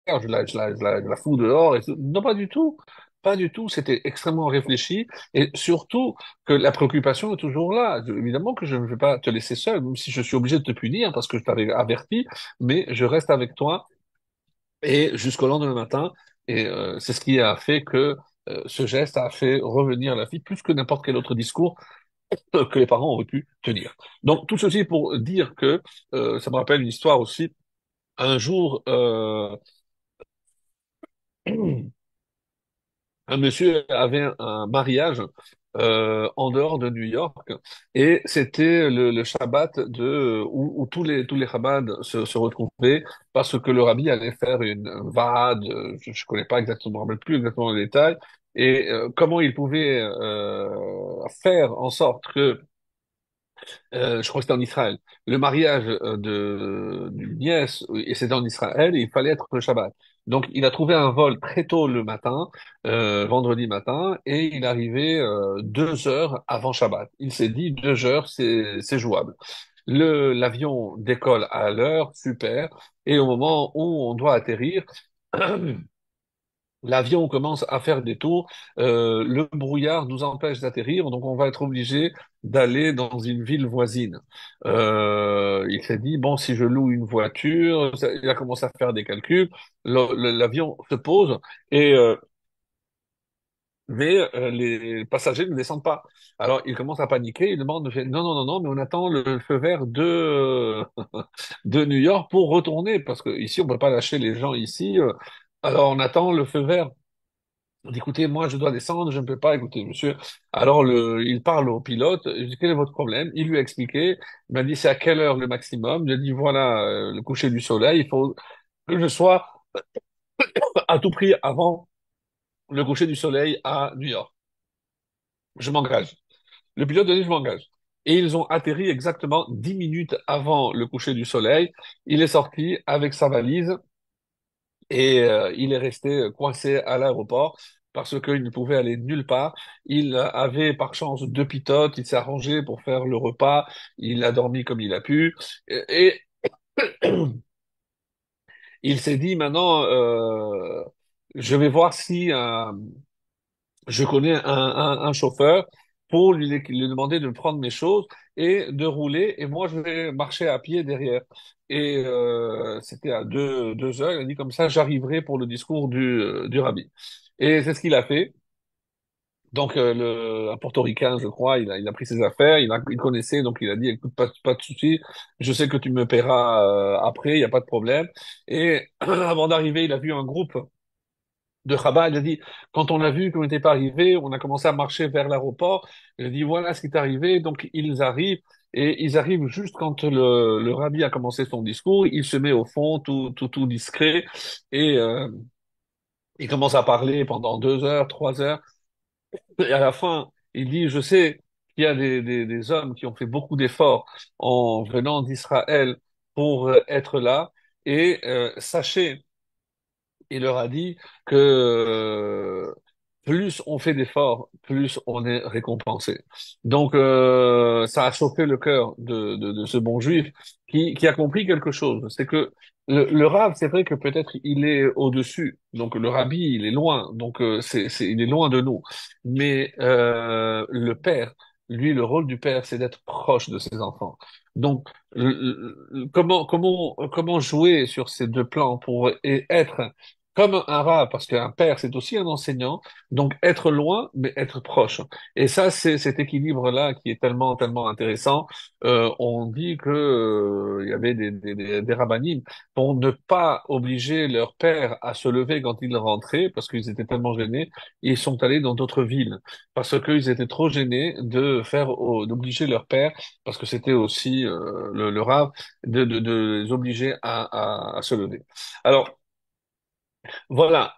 je la fous dehors. Et tout. Non, pas du tout. Pas du tout. C'était extrêmement réfléchi. Et surtout que la préoccupation est toujours là. Évidemment que je ne vais pas te laisser seul, même si je suis obligé de te punir parce que je t'avais averti, mais je reste avec toi et jusqu'au lendemain matin. Et c'est ce qui a fait que ce geste a fait revenir la fille plus que n'importe quel autre discours que les parents auraient pu tenir. Donc tout ceci pour dire que ça me rappelle une histoire aussi. Un jour, un monsieur avait un mariage en dehors de New York et c'était le Shabbat où tous les rabbins se retrouvaient parce que le rabbi allait faire une varade, je connais pas exactement, je me rappelle plus exactement les détails, et comment il pouvait faire en sorte que je crois que c'était en Israël. Le mariage d'une nièce, et c'était en Israël, et il fallait être le Shabbat. Donc, il a trouvé un vol très tôt le matin, vendredi matin, et il arrivait 2 heures avant Shabbat. Il s'est dit 2 heures, c'est jouable. L'avion décolle à l'heure, super, et au moment où on doit atterrir, l'avion commence à faire des tours, le brouillard nous empêche d'atterrir, donc on va être obligé d'aller dans une ville voisine. Il s'est dit, bon, si je loue une voiture, il a commencé à faire des calculs, l'avion se pose, et les passagers ne descendent pas. Alors il commence à paniquer, il demande, non, non, non, non, mais on attend le feu vert de New York pour retourner, parce que ici on peut pas lâcher les gens ici. Alors on attend le feu vert. Il dit, écoutez, moi, je dois descendre, je ne peux pas, écouter, monsieur. Alors, il parle au pilote, il dit, quel est votre problème? Il lui a expliqué, il m'a dit, c'est à quelle heure le maximum? Il a dit, voilà, le coucher du soleil, il faut que je sois à tout prix avant le coucher du soleil à New York. Je m'engage. Le pilote a dit, je m'engage. Et ils ont atterri exactement 10 minutes avant le coucher du soleil. Il est sorti avec sa valise et il est resté coincé à l'aéroport parce qu'il ne pouvait aller nulle part. Il avait par chance 2 pilotes, il s'est arrangé pour faire le repas, il a dormi comme il a pu et il s'est dit maintenant je vais voir si je connais un chauffeur pour lui demander de me prendre mes choses et de rouler, et moi je vais marcher à pied derrière. Et c'était à 2 heures, il a dit comme ça, j'arriverai pour le discours du rabbi. Et c'est ce qu'il a fait. Donc un portoricain, je crois, il a pris ses affaires, il connaissait, donc il a dit, écoute, pas de souci, je sais que tu me paieras après, il n'y a pas de problème. Et avant d'arriver, il a vu un groupe de Rabat. Il a dit, quand on a vu qu'on n'était pas arrivé, on a commencé à marcher vers l'aéroport. Il a dit, voilà ce qui est arrivé. Donc, ils arrivent, et ils arrivent juste quand le rabbi a commencé son discours. Il se met au fond, tout discret, et il commence à parler pendant 2 heures, 3 heures. Et à la fin, il dit, je sais qu'il y a des hommes qui ont fait beaucoup d'efforts en venant d'Israël pour être là, et sachez, il leur a dit que plus on fait d'efforts, plus on est récompensé. Donc ça a chauffé le cœur de ce bon juif qui a compris quelque chose. C'est que le rab, c'est vrai que peut-être il est au-dessus. Donc le rabbi, il est loin. Donc il est loin de nous. Mais le père, lui, le rôle du père, c'est d'être proche de ses enfants. Donc comment jouer sur ces deux plans pour être comme un rat, parce qu'un père, c'est aussi un enseignant, donc être loin, mais être proche. Et ça, c'est cet équilibre-là qui est tellement, tellement intéressant. On dit que, il y avait des rabbinim pour ne pas obliger leur père à se lever quand ils rentraient, parce qu'ils étaient tellement gênés, ils sont allés dans d'autres villes, parce qu'ils étaient trop gênés de faire, d'obliger leur père, parce que c'était aussi le rave, de les obliger à se lever. Alors, voilà.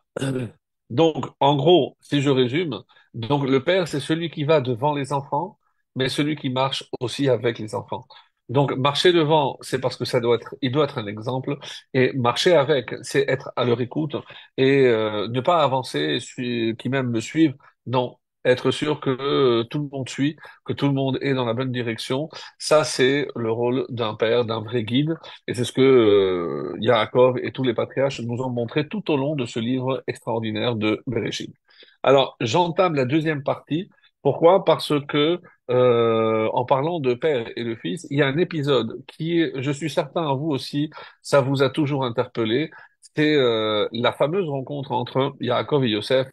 Donc, en gros, si je résume, donc le père, c'est celui qui va devant les enfants, mais celui qui marche aussi avec les enfants. Donc, marcher devant, c'est parce que ça doit être, il doit être un exemple, et marcher avec, c'est être à leur écoute et ne pas avancer, qui même me suivent. Non, être sûr que tout le monde suit, que tout le monde est dans la bonne direction. Ça, c'est le rôle d'un père, d'un vrai guide. Et c'est ce que Yaakov et tous les patriarches nous ont montré tout au long de ce livre extraordinaire de Bereshit. Alors, j'entame la deuxième partie. Pourquoi? Parce que en parlant de père et de fils, il y a un épisode qui est, je suis certain à vous aussi, ça vous a toujours interpellé. C'est la fameuse rencontre entre Yaakov et Yosef.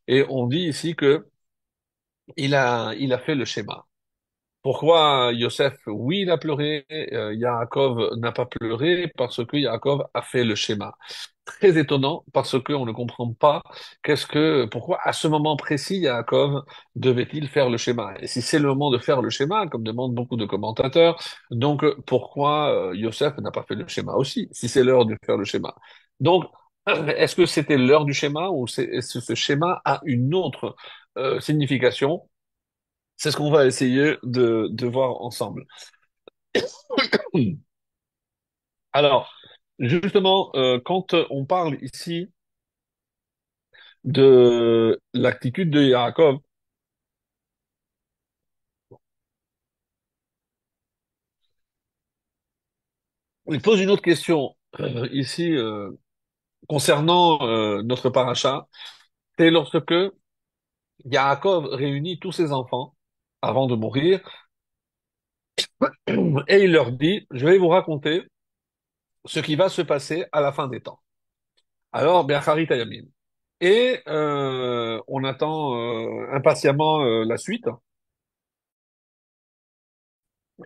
Et on dit ici que il a fait le schéma. Pourquoi Yosef, oui, il a pleuré, Yaakov n'a pas pleuré parce que Yaakov a fait le schéma. Très étonnant parce qu'on ne comprend pas pourquoi à ce moment précis Yaakov devait-il faire le schéma. Et si c'est le moment de faire le schéma, comme demandent beaucoup de commentateurs, donc pourquoi Yosef n'a pas fait le schéma aussi, si c'est l'heure de faire le schéma. Donc, est-ce que c'était l'heure du schéma ou est-ce que ce schéma a une autre signification? C'est ce qu'on va essayer de voir ensemble. Alors, justement, quand on parle ici de l'attitude de Yaakov, il pose une autre question ici concernant notre paracha. C'est lorsque Yaakov réunit tous ses enfants avant de mourir et il leur dit, je vais vous raconter ce qui va se passer à la fin des temps. Alors, Be'acharit Hayamim. Et on attend impatiemment la suite.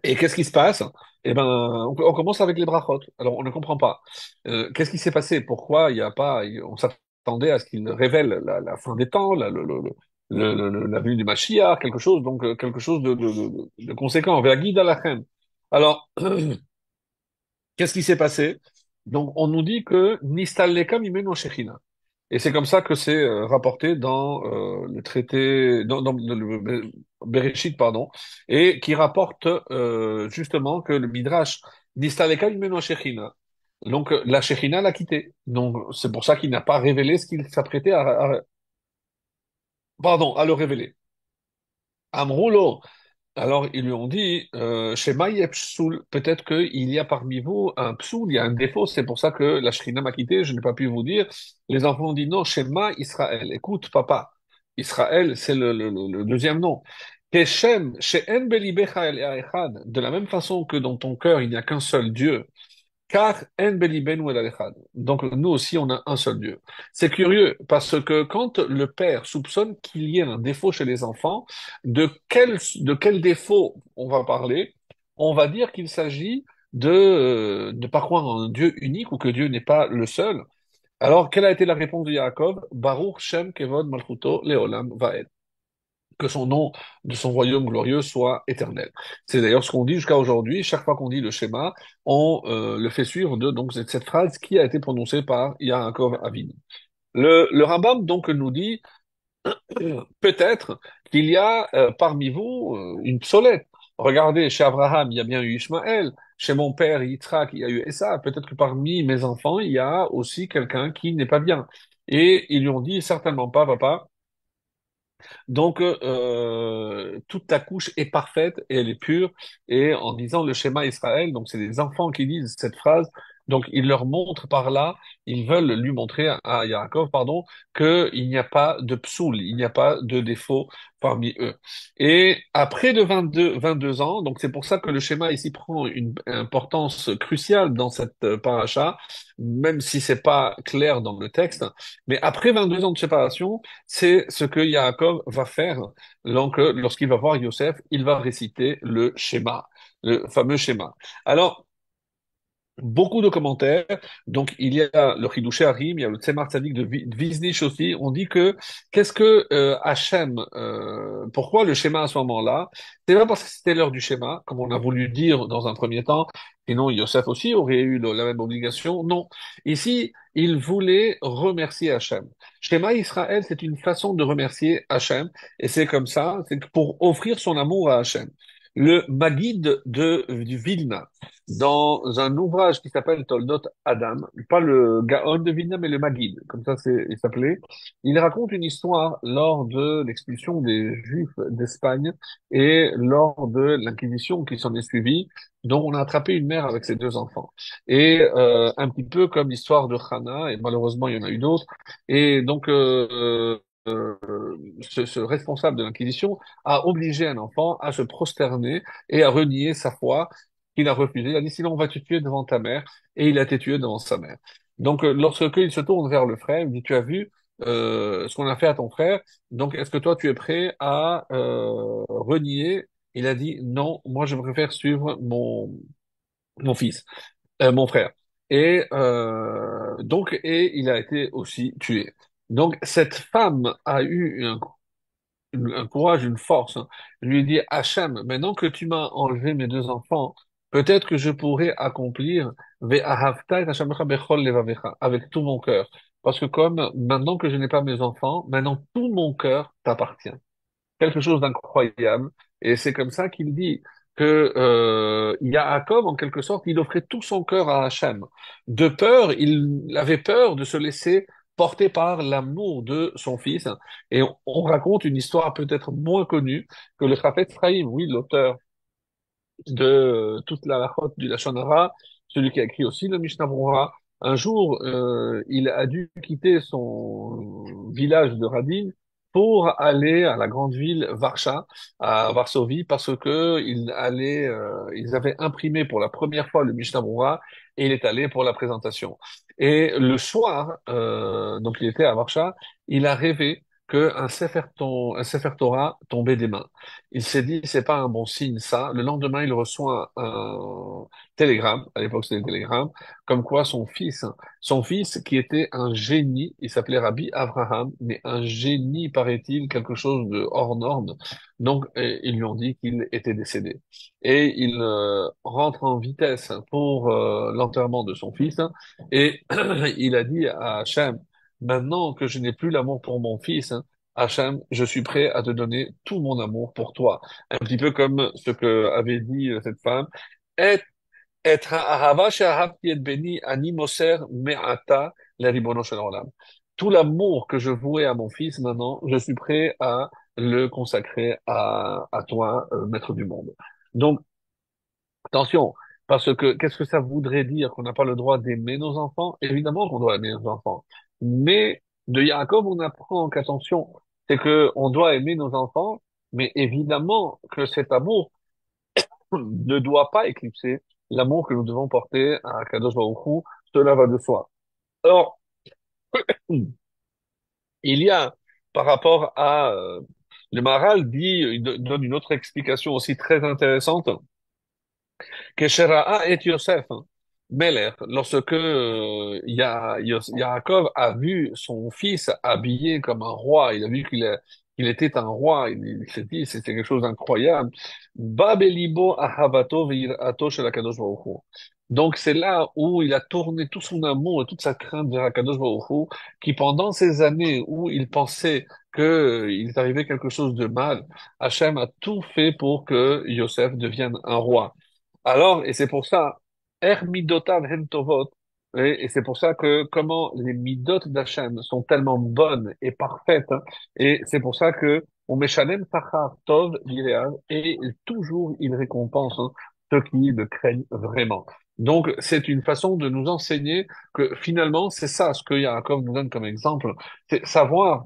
Et qu'est-ce qui se passe? Eh ben, on commence avec les brachot. Alors, on ne comprend pas. Qu'est-ce qui s'est passé? Pourquoi il n'y a pas? On s'attendait à ce qu'il révèle la fin des temps, la venue du Mashiach, quelque chose, donc quelque chose de conséquent. Ve'agid alachem. Alors, qu'est-ce qui s'est passé? Donc, on nous dit que Nistalleka mimeno shechina. Et c'est comme ça que c'est rapporté dans le traité, dans le Bereshit, pardon, et qui rapporte justement que le Midrash Nistaleka mimeno shechina. Donc la Shechina l'a quitté. Donc c'est pour ça qu'il n'a pas révélé ce qu'il s'apprêtait pardon, à le révéler. Amroulo. Alors, ils lui ont dit, Shema yeh psoul, peut-être qu'il y a parmi vous un psoul, il y a un défaut, c'est pour ça que la Shrina m'a quitté, je n'ai pas pu vous dire. Les enfants ont dit, non, Shema Israël. Écoute, papa, Israël, c'est le deuxième nom. Keshem, she'en belibecha el echad, de la même façon que dans ton cœur, il n'y a qu'un seul Dieu, car en belibenu el echad. Donc, nous aussi, on a un seul Dieu. C'est curieux, parce que quand le père soupçonne qu'il y ait un défaut chez les enfants, de quel défaut on va parler? On va dire qu'il s'agit de ne pas croire en un Dieu unique ou que Dieu n'est pas le seul. Alors, quelle a été la réponse de Yaakov? Baruch Shem Kevod Malchuto Leolam Vaed. Que son nom de son royaume glorieux soit éternel. C'est d'ailleurs ce qu'on dit jusqu'à aujourd'hui. Chaque fois qu'on dit le schéma, on le fait suivre de donc cette phrase qui a été prononcée par Yaakov Avinu. Le Rambam donc nous dit peut-être qu'il y a parmi vous une psolette. Regardez, chez Abraham, il y a bien eu Ishmaël. Chez mon père Yitzhak, il y a eu Esa. Peut-être que parmi mes enfants, il y a aussi quelqu'un qui n'est pas bien. Et ils lui ont dit certainement pas, papa. Donc, toute ta couche est parfaite et elle est pure. Et en disant le schéma Israël, donc c'est les enfants qui disent cette phrase, Donc, il leur montre par là, ils veulent lui montrer à Yaakov, pardon, qu'il n'y a pas de psoul, il n'y a pas de défaut parmi eux. Et après de 22 ans, donc c'est pour ça que le schéma ici prend une importance cruciale dans cette paracha, même si c'est pas clair dans le texte. Mais après 22 ans de séparation, c'est ce que Yaakov va faire. Donc, lorsqu'il va voir Yosef, il va réciter le schéma, le fameux schéma. Alors, beaucoup de commentaires. Donc, il y a le Chidouché Harim, il y a le Tzemar Tzadik de Viznish aussi. On dit que, qu'est-ce que Hachem, pourquoi le schéma à ce moment-là? C'est pas parce que c'était l'heure du schéma, comme on a voulu dire dans un premier temps. Sinon, Yosef aussi aurait eu la même obligation. Non. Ici, il voulait remercier Hachem. Schéma Israël, c'est une façon de remercier Hachem. Et c'est comme ça, c'est pour offrir son amour à Hachem. Le Maguide du Vilna, dans un ouvrage qui s'appelle Toldot Adam, pas le Gaon de Vilna, mais le Maguide, comme ça il s'appelait. Il raconte une histoire lors de l'expulsion des Juifs d'Espagne et lors de l'Inquisition qui s'en est suivie, dont on a attrapé une mère avec ses deux enfants. Et un petit peu comme l'histoire de Hannah, et malheureusement il y en a eu d'autres. Et donc ce responsable de l'Inquisition a obligé un enfant à se prosterner et à renier sa foi il a refusé. Il a dit, sinon on va te tuer devant ta mère. Et il a été tué devant sa mère. Donc, lorsque il se tourne vers le frère, il dit, tu as vu ce qu'on a fait à ton frère. Donc, est-ce que toi, tu es prêt à renier? Il a dit, non, moi, je préfère suivre mon fils, mon frère. Et il a été aussi tué. Donc, cette femme a eu un courage, une force, hein. Je lui ai dit, Hachem, maintenant que tu m'as enlevé mes deux enfants, peut-être que je pourrais accomplir Ve'ahavta et Hashemecha bechol levavecha, avec tout mon cœur. Parce que comme maintenant que je n'ai pas mes enfants, maintenant tout mon cœur t'appartient. Quelque chose d'incroyable. Et c'est comme ça qu'il dit que Yaakov, en quelque sorte, il offrait tout son cœur à Hachem. De peur, il avait peur de se laisser porter par l'amour de son fils. Et on raconte une histoire peut-être moins connue que le Chafetz Chaim, oui, l'auteur de toute la halachot du Lashon Hara, celui qui a écrit aussi le Mishnah Brura. Un jour, il a dû quitter son village de Radin pour aller à la grande ville Varsha, à Varsovie, parce que ils avaient imprimé pour la première fois le Mishnah Brura et il est allé pour la présentation. Et le soir, donc il était à Varsha, il a rêvé un Sefer Torah tombait des mains. Il s'est dit, c'est pas un bon signe, ça. Le lendemain, il reçoit un télégramme, à l'époque c'était des télégrammes, comme quoi son fils qui était un génie, il s'appelait Rabbi Abraham, mais un génie, paraît-il, quelque chose de hors norme. Donc, ils lui ont dit qu'il était décédé. Et il rentre en vitesse pour l'enterrement de son fils, et il a dit à Hachem, maintenant que je n'ai plus l'amour pour mon fils, Hachem, je suis prêt à te donner tout mon amour pour toi. Un petit peu comme ce que avait dit cette femme. Et ahava she'ahavti et beni ani moser me'ata leribono shel olam. Tout l'amour que je vouais à mon fils, maintenant, je suis prêt à le consacrer à toi, maître du monde. Donc, attention, parce que qu'est-ce que ça voudrait dire qu'on n'a pas le droit d'aimer nos enfants? Évidemment qu'on doit aimer nos enfants. Mais de Yaakov, on apprend qu'attention, c'est que on doit aimer nos enfants, mais évidemment que cet amour ne doit pas éclipser l'amour que nous devons porter à Kadosh Baruch Hu. Cela va de soi. Alors, il y a, par rapport à, le Maharal dit, donne une autre explication aussi très intéressante. Keshera'a et Yosef, hein, Meler, lorsque Yaakov a vu son fils habillé comme un roi, il a vu qu'il était un roi, il s'est dit c'était quelque chose d'incroyable. Ba belibo ahavato ve'irato shel HaKadosh Baruch Hu. Donc c'est là où il a tourné tout son amour et toute sa crainte vers HaKadosh Baruch Hu, qui pendant ces années où il pensait qu'il est arrivé quelque chose de mal, Hachem a tout fait pour que Yosef devienne un roi. Alors, et c'est pour ça, Er midotav hem tovot, et c'est pour ça que comment les midot d'Hachem sont tellement bonnes et parfaites, hein, et c'est pour ça que on meshalem tachar tov lireav, et toujours il récompense, hein, ceux qui le craignent vraiment. Donc, c'est une façon de nous enseigner que finalement, c'est ça ce que Yaakov nous donne comme exemple, c'est savoir,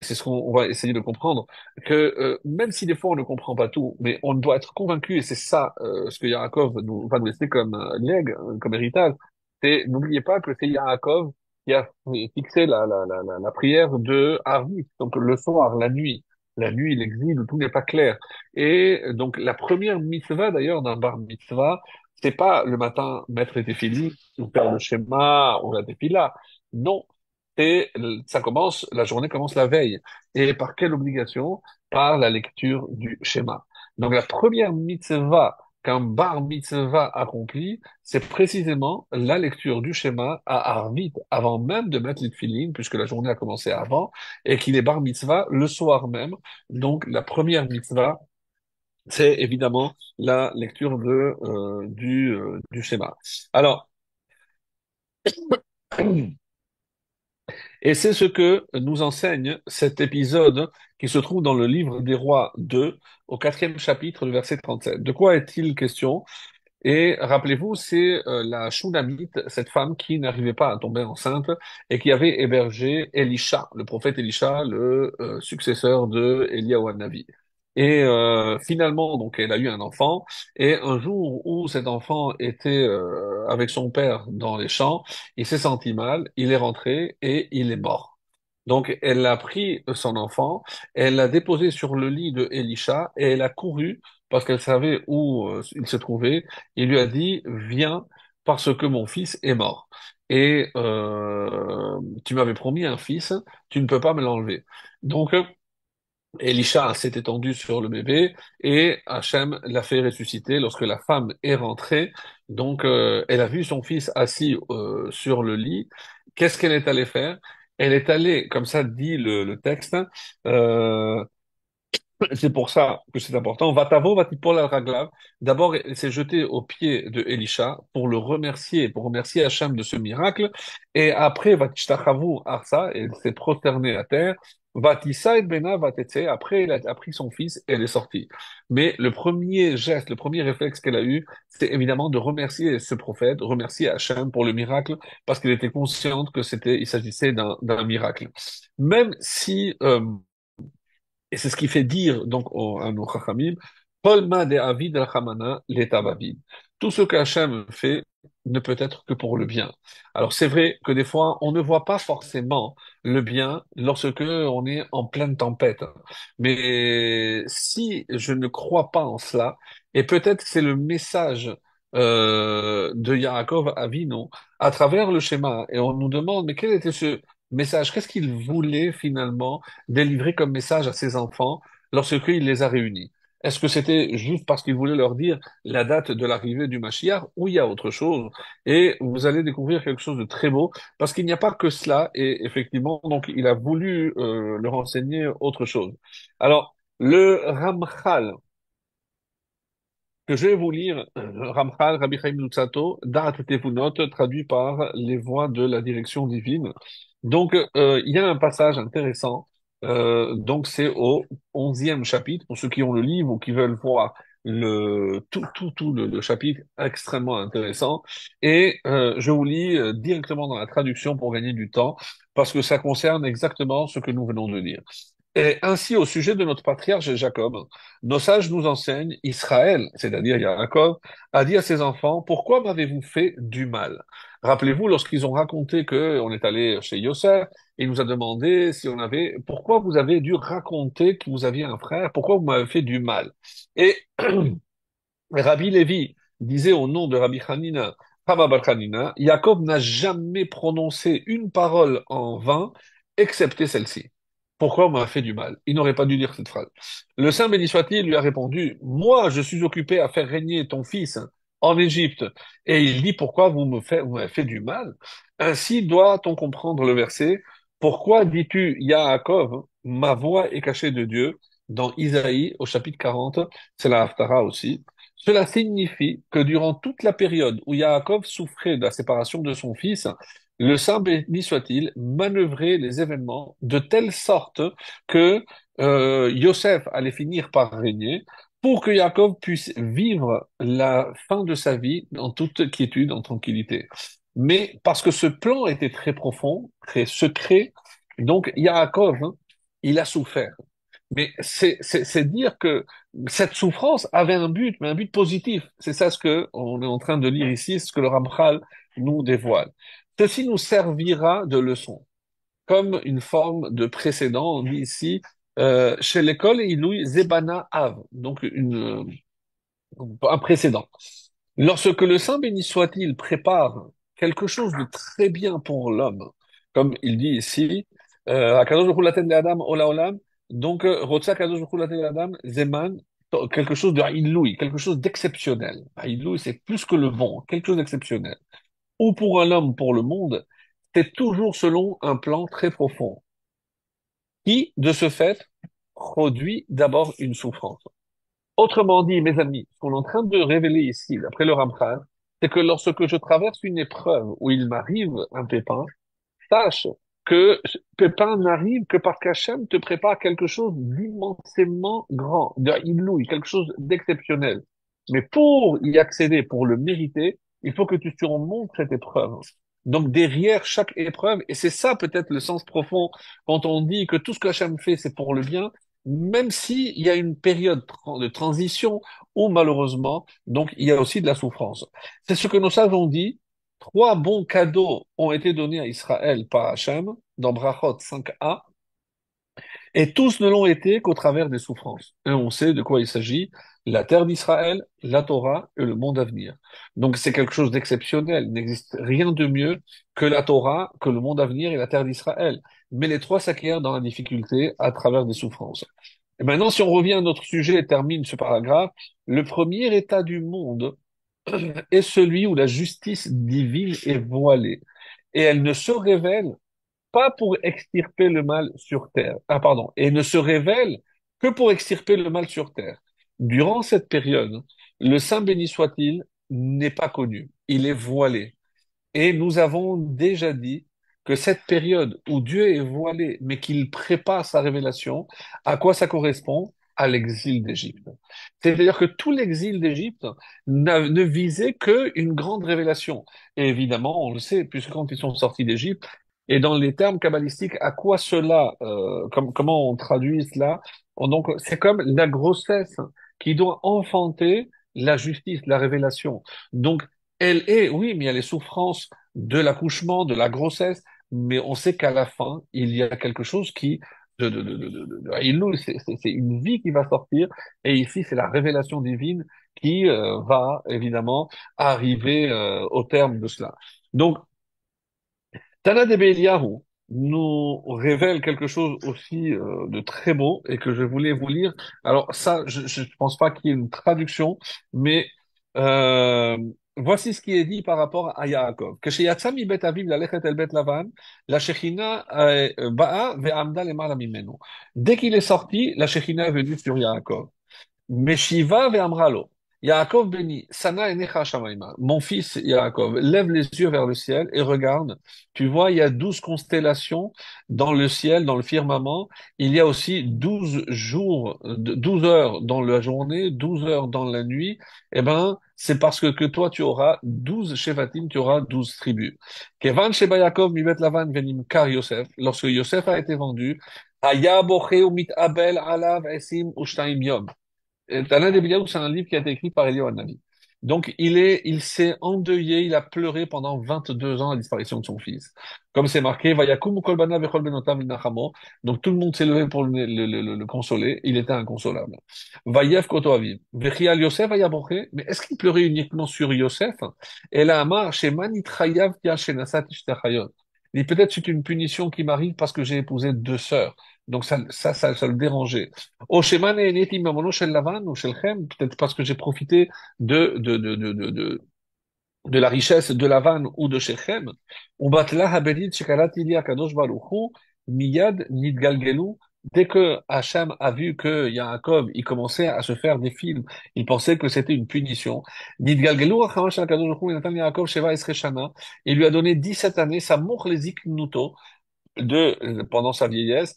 c'est ce qu'on va essayer de comprendre, que même si des fois on ne comprend pas tout, mais on doit être convaincu, et c'est ça ce que Yaakov va nous laisser comme legs, comme héritage, c'est n'oubliez pas que c'est Yaakov qui a fixé la prière de Harvit, donc le soir, la nuit, l'exil où tout n'est pas clair. Et donc la première mitzvah d'ailleurs d'un bar mitzvah, c'est pas le matin mettre tes filles ou faire le schéma ou la tefila. Non, et ça commence, la journée commence la veille. Et par quelle obligation? Par la lecture du schéma. Donc la première mitzvah qu'un bar mitzvah accomplit, c'est précisément la lecture du schéma à Arvit, avant même de mettre les tefilines, puisque la journée a commencé avant, et qu'il est bar mitzvah le soir même. Donc la première mitzvah, c'est évidemment la lecture du schéma. Alors, et c'est ce que nous enseigne cet épisode qui se trouve dans le livre des Rois 2, au quatrième chapitre, le verset 37. De quoi est-il question? Et rappelez-vous, c'est la Shunammite, cette femme qui n'arrivait pas à tomber enceinte et qui avait hébergé Elisha, le prophète Elisha, le successeur de Eliyahu Navi. Et finalement, donc, elle a eu un enfant. Et un jour où cet enfant était avec son père dans les champs, il s'est senti mal, il est rentré et il est mort. Donc, elle a pris son enfant, elle l'a déposé sur le lit de Elisha et elle a couru parce qu'elle savait où il se trouvait. Il lui a dit, viens parce que mon fils est mort. Et tu m'avais promis un fils, tu ne peux pas me l'enlever. Donc, Elisha s'est étendu sur le bébé et Hachem l'a fait ressusciter lorsque la femme est rentrée. Donc, elle a vu son fils assis sur le lit. Qu'est-ce qu'elle est allée faire? Elle est allée, comme ça dit le texte, euh, c'est pour ça que c'est important. Vatavo vatipol al raglav. D'abord, elle s'est jetée aux pieds de Elisha pour remercier Hachem de ce miracle. Et après, vatishtachavou arsa, elle s'est prosternée à terre. Vatissa et bena vatetse. Après, elle a pris son fils et elle est sortie. Mais le premier geste, le premier réflexe qu'elle a eu, c'est évidemment de remercier ce prophète, remercier Hachem pour le miracle, parce qu'elle était consciente que il s'agissait d'un miracle. Même si, et c'est ce qui fait dire donc à nos Chachamim, Kol ma de avid rachamana leta bavid. Tout ce qu'Hachem fait ne peut être que pour le bien. Alors c'est vrai que des fois on ne voit pas forcément le bien lorsque on est en pleine tempête. Mais si je ne crois pas en cela, et peut-être c'est le message de Yaakov Avinu à travers le schéma, et on nous demande mais quel était ce message? Qu'est-ce qu'il voulait finalement délivré comme message à ses enfants lorsqu'il les a réunis? Est-ce que c'était juste parce qu'il voulait leur dire la date de l'arrivée du Mashiach ou il y a autre chose? Et vous allez découvrir quelque chose de très beau parce qu'il n'y a pas que cela et effectivement, donc il a voulu leur enseigner autre chose. Alors, le Ramchal, que je vais vous lire, Ramchal, Rabbi Chaim Lutzato, Da'at Tevunot, traduit par les voix de la direction divine. Donc, il y a un passage intéressant. Donc, c'est au 11e chapitre, pour ceux qui ont le livre ou qui veulent voir le chapitre, extrêmement intéressant. Et je vous lis directement dans la traduction pour gagner du temps, parce que ça concerne exactement ce que nous venons de dire. Et ainsi, au sujet de notre patriarche Jacob, nos sages nous enseignent, Israël, c'est-à-dire Yaakov, a dit à ses enfants, pourquoi m'avez-vous fait du mal? Rappelez-vous, lorsqu'ils ont raconté qu'on est allé chez Yosef, il nous a demandé si on avait, pourquoi vous avez dû raconter que vous aviez un frère, pourquoi vous m'avez fait du mal? Et Rabbi Lévi disait au nom de Rabbi Hanina, Rabba bar Hanina, Jacob n'a jamais prononcé une parole en vain, excepté celle-ci. Pourquoi on m'a fait du mal? Il n'aurait pas dû dire cette phrase. Le Saint béni soit-il lui a répondu, moi je suis occupé à faire régner ton fils en Égypte. Et il dit, pourquoi vous m'avez fait du mal? Ainsi doit-on comprendre le verset, pourquoi dis-tu, Yaakov, ma voix est cachée de Dieu, dans Isaïe au chapitre 40, c'est la Haftara aussi. Cela signifie que durant toute la période où Yaakov souffrait de la séparation de son fils, le Saint béni soit-il manœuvrait les événements de telle sorte que Yosef allait finir par régner, pour que Yaakov puisse vivre la fin de sa vie en toute quiétude, en tranquillité. Mais parce que ce plan était très profond, très secret, donc Yaakov, hein, il a souffert. Mais c'est dire que cette souffrance avait un but, mais un but positif. C'est ça ce que on est en train de lire ici, ce que le Ramchal nous dévoile. Ceci nous servira de leçon, comme une forme de précédent. On dit ici, chez l'école, il louit Zebana Av, donc un précédent. Lorsque le Saint béni soit-il prépare quelque chose de très bien pour l'homme, comme il dit ici, Akadosh Baruch Hu laten le'adam ola olam, donc Rotsa Akadosh Baruch Hu laten le'adam zeman, quelque chose de Haïloui, quelque chose d'exceptionnel. Haïloui, c'est plus que le bon, quelque chose d'exceptionnel. Ou pour un homme, pour le monde, c'est toujours selon un plan très profond, qui, de ce fait, produit d'abord une souffrance. Autrement dit, mes amis, ce qu'on est en train de révéler ici, d'après le Ramchal, c'est que lorsque je traverse une épreuve où il m'arrive un pépin, sache que ce pépin n'arrive que parce qu'Hachem te prépare quelque chose d'immensément grand, d'inouï, quelque chose d'exceptionnel. Mais pour y accéder, pour le mériter, il faut que tu surmontes cette épreuve. Donc derrière chaque épreuve, et c'est ça peut-être le sens profond quand on dit que tout ce que Hachem fait, c'est pour le bien, même s'il y a une période de transition où malheureusement, donc il y a aussi de la souffrance. C'est ce que nos sages ont dit. Trois bons cadeaux ont été donnés à Israël par Hachem dans Brachot 5a, et tous ne l'ont été qu'au travers des souffrances. Et on sait de quoi il s'agit, la terre d'Israël, la Torah et le monde à venir. Donc c'est quelque chose d'exceptionnel. Il n'existe rien de mieux que la Torah, que le monde à venir et la terre d'Israël. Mais les trois s'acquièrent dans la difficulté à travers des souffrances. Et maintenant, si on revient à notre sujet et termine ce paragraphe, le premier état du monde est celui où la justice divine est voilée. Et elle ne se révèle pas pour extirper le mal sur terre. Ah, pardon. Et ne se révèle que pour extirper le mal sur terre. Durant cette période, le Saint béni soit-il n'est pas connu. Il est voilé. Et nous avons déjà dit que cette période où Dieu est voilé, mais qu'il prépare sa révélation, à quoi ça correspond? À l'exil d'Égypte. C'est-à-dire que tout l'exil d'Égypte ne visait qu'une grande révélation. Et évidemment, on le sait, puisque quand ils sont sortis d'Égypte, et dans les termes kabbalistiques, à quoi cela, comment on traduit cela? Donc, c'est comme la grossesse qui doit enfanter la justice, la révélation. Donc, elle est, oui, mais il y a les souffrances de l'accouchement, de la grossesse, mais on sait qu'à la fin, il y a quelque chose qui, c'est une vie qui va sortir, et ici, c'est la révélation divine qui va évidemment arriver au terme de cela. Donc, Tana de Eliyahu nous révèle quelque chose aussi de très beau et que je voulais vous lire. Alors ça, je pense pas qu'il y ait une traduction, mais euh, voici ce qui est dit par rapport à Yaakov. כשיצא מבית אביו ללכת אל בית לבן, la Shekhinah באה ועמדה למעלה ממנו. Dès qu'il est sorti, la Shekhinah est venue sur Yaakov. Meshiva ve'amralo. Yaakov béni, Sana enecha shamayma. Mon fils Yaakov, lève les yeux vers le ciel et regarde. Tu vois, il y a 12 constellations dans le ciel, dans le firmament. Il y a aussi 12 jours, 12 heures dans la journée, 12 heures dans la nuit. Eh ben, c'est parce que toi, tu auras 12 shevatim, tu auras 12 tribus. Kevan sheba Yaakov mibet lavan venim kar Yosef. Lorsque Yosef a été vendu, Haya bocheu mitabel alav esim ushtaim yom. Alain Desbiaou, c'est un livre qui a été écrit par Elio Hanavi. Donc, il s'est endeuillé, il a pleuré pendant 22 ans à la disparition de son fils. Comme c'est marqué, Vayakum kol banav vechol benotav minachamo. Donc, tout le monde s'est levé pour le consoler. Il était inconsolable. Vayev koto aviv. Vechi al Yosef vayaboché. Mais est-ce qu'il pleurait uniquement sur Yosef? Et là, Amar, sheman itrayav tia shenasat ishtachayot. Il dit, peut-être c'est une punition qui m'arrive parce que j'ai épousé deux sœurs. Donc, ça le dérangeait. Oh, Sheman et Neti Mamono Shel Lavan ou Shel Chem, peut-être parce que j'ai profité de la richesse de Lavan ou de Shechem. Ou Batla Habelit Shekalat Ilia Kadosh Baruchu, Miyad Nidgalgelu. Dès que Hachem a vu que Yaakov, il commençait à se faire des films, il pensait que c'était une punition. Nidgalgelu Achamash Kadosh Baruchu, Natan Yaakov Sheva Esreshana. Il lui a donné 17 années, ça mourre les iknuto pendant sa vieillesse.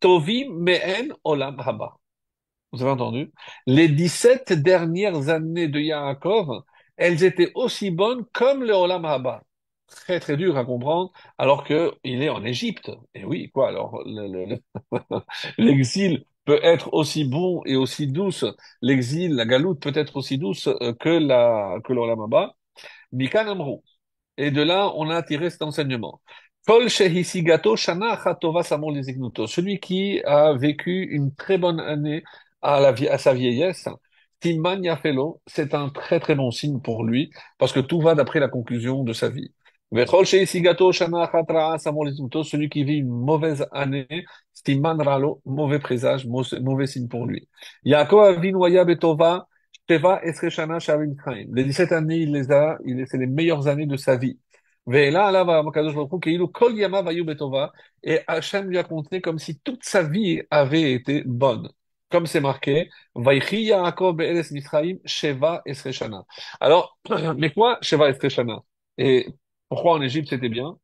Tovim Mehen Olam Haba. Vous avez entendu? Les 17 dernières années de Yaakov, elles étaient aussi bonnes comme le Olam Haba. Très très dur à comprendre, alors que il est en Égypte. Et oui, quoi, alors l'exil peut être aussi bon et aussi douce. L'exil, la galoute peut être aussi douce que l'Olam Haba. Mikan Amrou. Et de là, on a tiré cet enseignement. Kol shehisigato shana achat tova samor lizignuto. Celui qui a vécu une très bonne année à sa vieillesse, siman yafelo, c'est un très très bon signe pour lui, parce que tout va d'après la conclusion de sa vie. Vechol shehisigato shana achat ra'a samor lizignuto. Celui qui vit une mauvaise année, siman ralo, mauvais présage, mauvais signe pour lui. Yaakov avinu haya betova, Sheva Esre Shana Shavim Chaim. Les 17 années, c'est les meilleures années de sa vie. Ve'ela alav Kadosh Baruch Hu, Keilu Kol Yamav Hayu Betova. Et Hachem lui a compté comme si toute sa vie avait été bonne. Comme c'est marqué, Vaychi Yaakov Be'eres Mitzrayim Sheva Esre Shana. Alors, mais quoi, Sheva Esre Shana? Et pourquoi en Égypte c'était bien?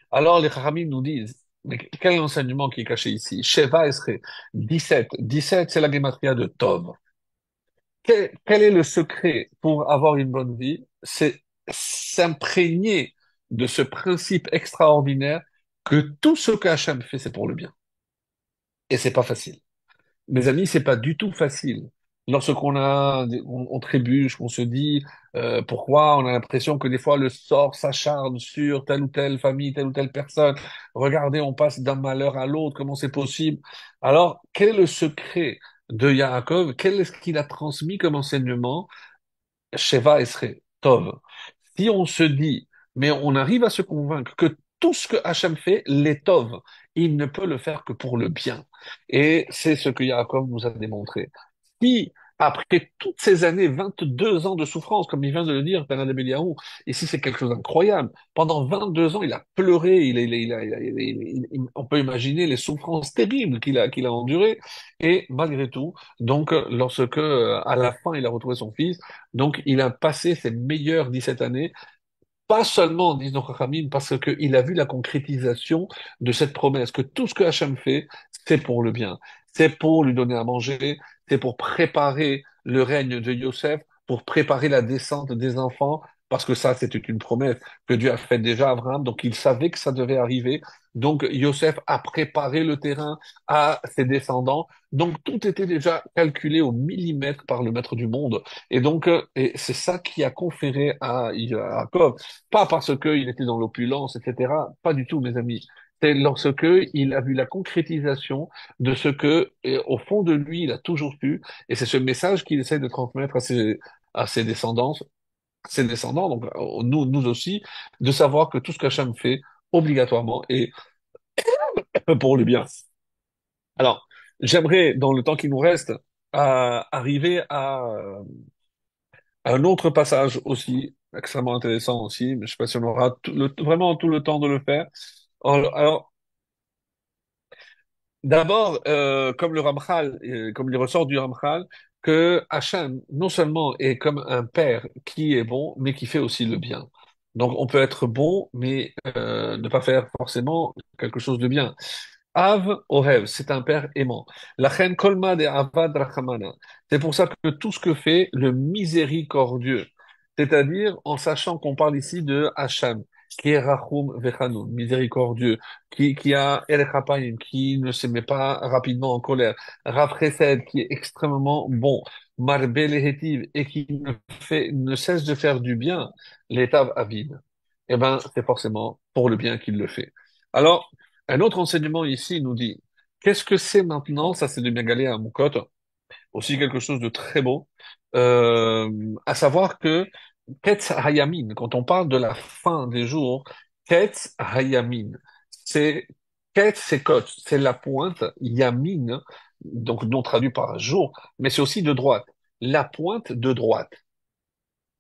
Alors les Chachamim nous disent, mais quel enseignement qui est caché ici? Sheva Esre, 17. 17, c'est la gematria de Tov. Quel est le secret pour avoir une bonne vie? C'est s'imprégner de ce principe extraordinaire que tout ce que Hachem fait, c'est pour le bien. Et c'est pas facile. Mes amis, c'est pas du tout facile. On trébuche, on se dit pourquoi, on a l'impression que des fois le sort s'acharne sur telle ou telle famille, telle ou telle personne. Regardez, on passe d'un malheur à l'autre, comment c'est possible? Alors, quel est le secret de Yaakov? Quel est ce qu'il a transmis comme enseignement? Sheva Esre, Tov. Si on se dit, mais on arrive à se convaincre que tout ce que Hachem fait, l'est Tov, il ne peut le faire que pour le bien. Et c'est ce que Yaakov nous a démontré. Si, après toutes ces années, 22 ans de souffrance, comme il vient de le dire, Bernard de Béliaou, ici c'est quelque chose d'incroyable. Pendant 22 ans, il a pleuré, on peut imaginer les souffrances terribles qu'il a endurées. Et malgré tout, donc, lorsque, à la fin, il a retrouvé son fils, donc, il a passé ses meilleures 17 années, pas seulement, disent nos Chachamim, parce qu'il a vu la concrétisation de cette promesse, que tout ce que Hachem fait, c'est pour le bien. C'est pour lui donner à manger, c'est pour préparer le règne de Yosef, pour préparer la descente des enfants, parce que ça, c'était une promesse que Dieu a faite déjà à Abraham, donc il savait que ça devait arriver. Donc, Yosef a préparé le terrain à ses descendants. Donc, tout était déjà calculé au millimètre par le maître du monde. Et donc, et c'est ça qui a conféré à Jacob, pas parce qu'il était dans l'opulence, etc. Pas du tout, mes amis. C'est lorsque il a vu la concrétisation de ce que, au fond de lui, il a toujours su, et c'est ce message qu'il essaie de transmettre ses descendants, donc nous aussi, de savoir que tout ce qu'Hachem fait, obligatoirement, est pour le bien. Alors, j'aimerais, dans le temps qui nous reste, arriver à un autre passage aussi, extrêmement intéressant aussi, mais je ne sais pas si on aura vraiment tout le temps de le faire. Alors, d'abord, comme le Ramchal, comme il ressort du Ramchal, que Hachem, non seulement est comme un père qui est bon, mais qui fait aussi le bien. Donc, on peut être bon, mais ne pas faire forcément quelque chose de bien. Av Ohev, c'est un père aimant. Lachen kolma de avad rachamana. C'est pour ça que tout ce que fait le miséricordieux, c'est-à-dire en sachant qu'on parle ici de Hacham, qui est Rachum Vechanun, miséricordieux, qui a El Chapayim, qui ne se met pas rapidement en colère, Rav Chesed, qui est extrêmement bon, Marbe Lehetiv, et qui ne cesse de faire du bien, l'étape avide. Eh ben, c'est forcément pour le bien qu'il le fait. Alors, un autre enseignement ici nous dit, qu'est-ce que c'est maintenant? Ça, c'est de Megalé à Moukot, aussi quelque chose de très beau, à savoir que Ketz Hayamin, quand on parle de la fin des jours, Ketz Hayamin, c'est Ketz, c'est Kot, c'est la pointe, Yamin, donc non traduit par jour, mais c'est aussi de droite, la pointe de droite.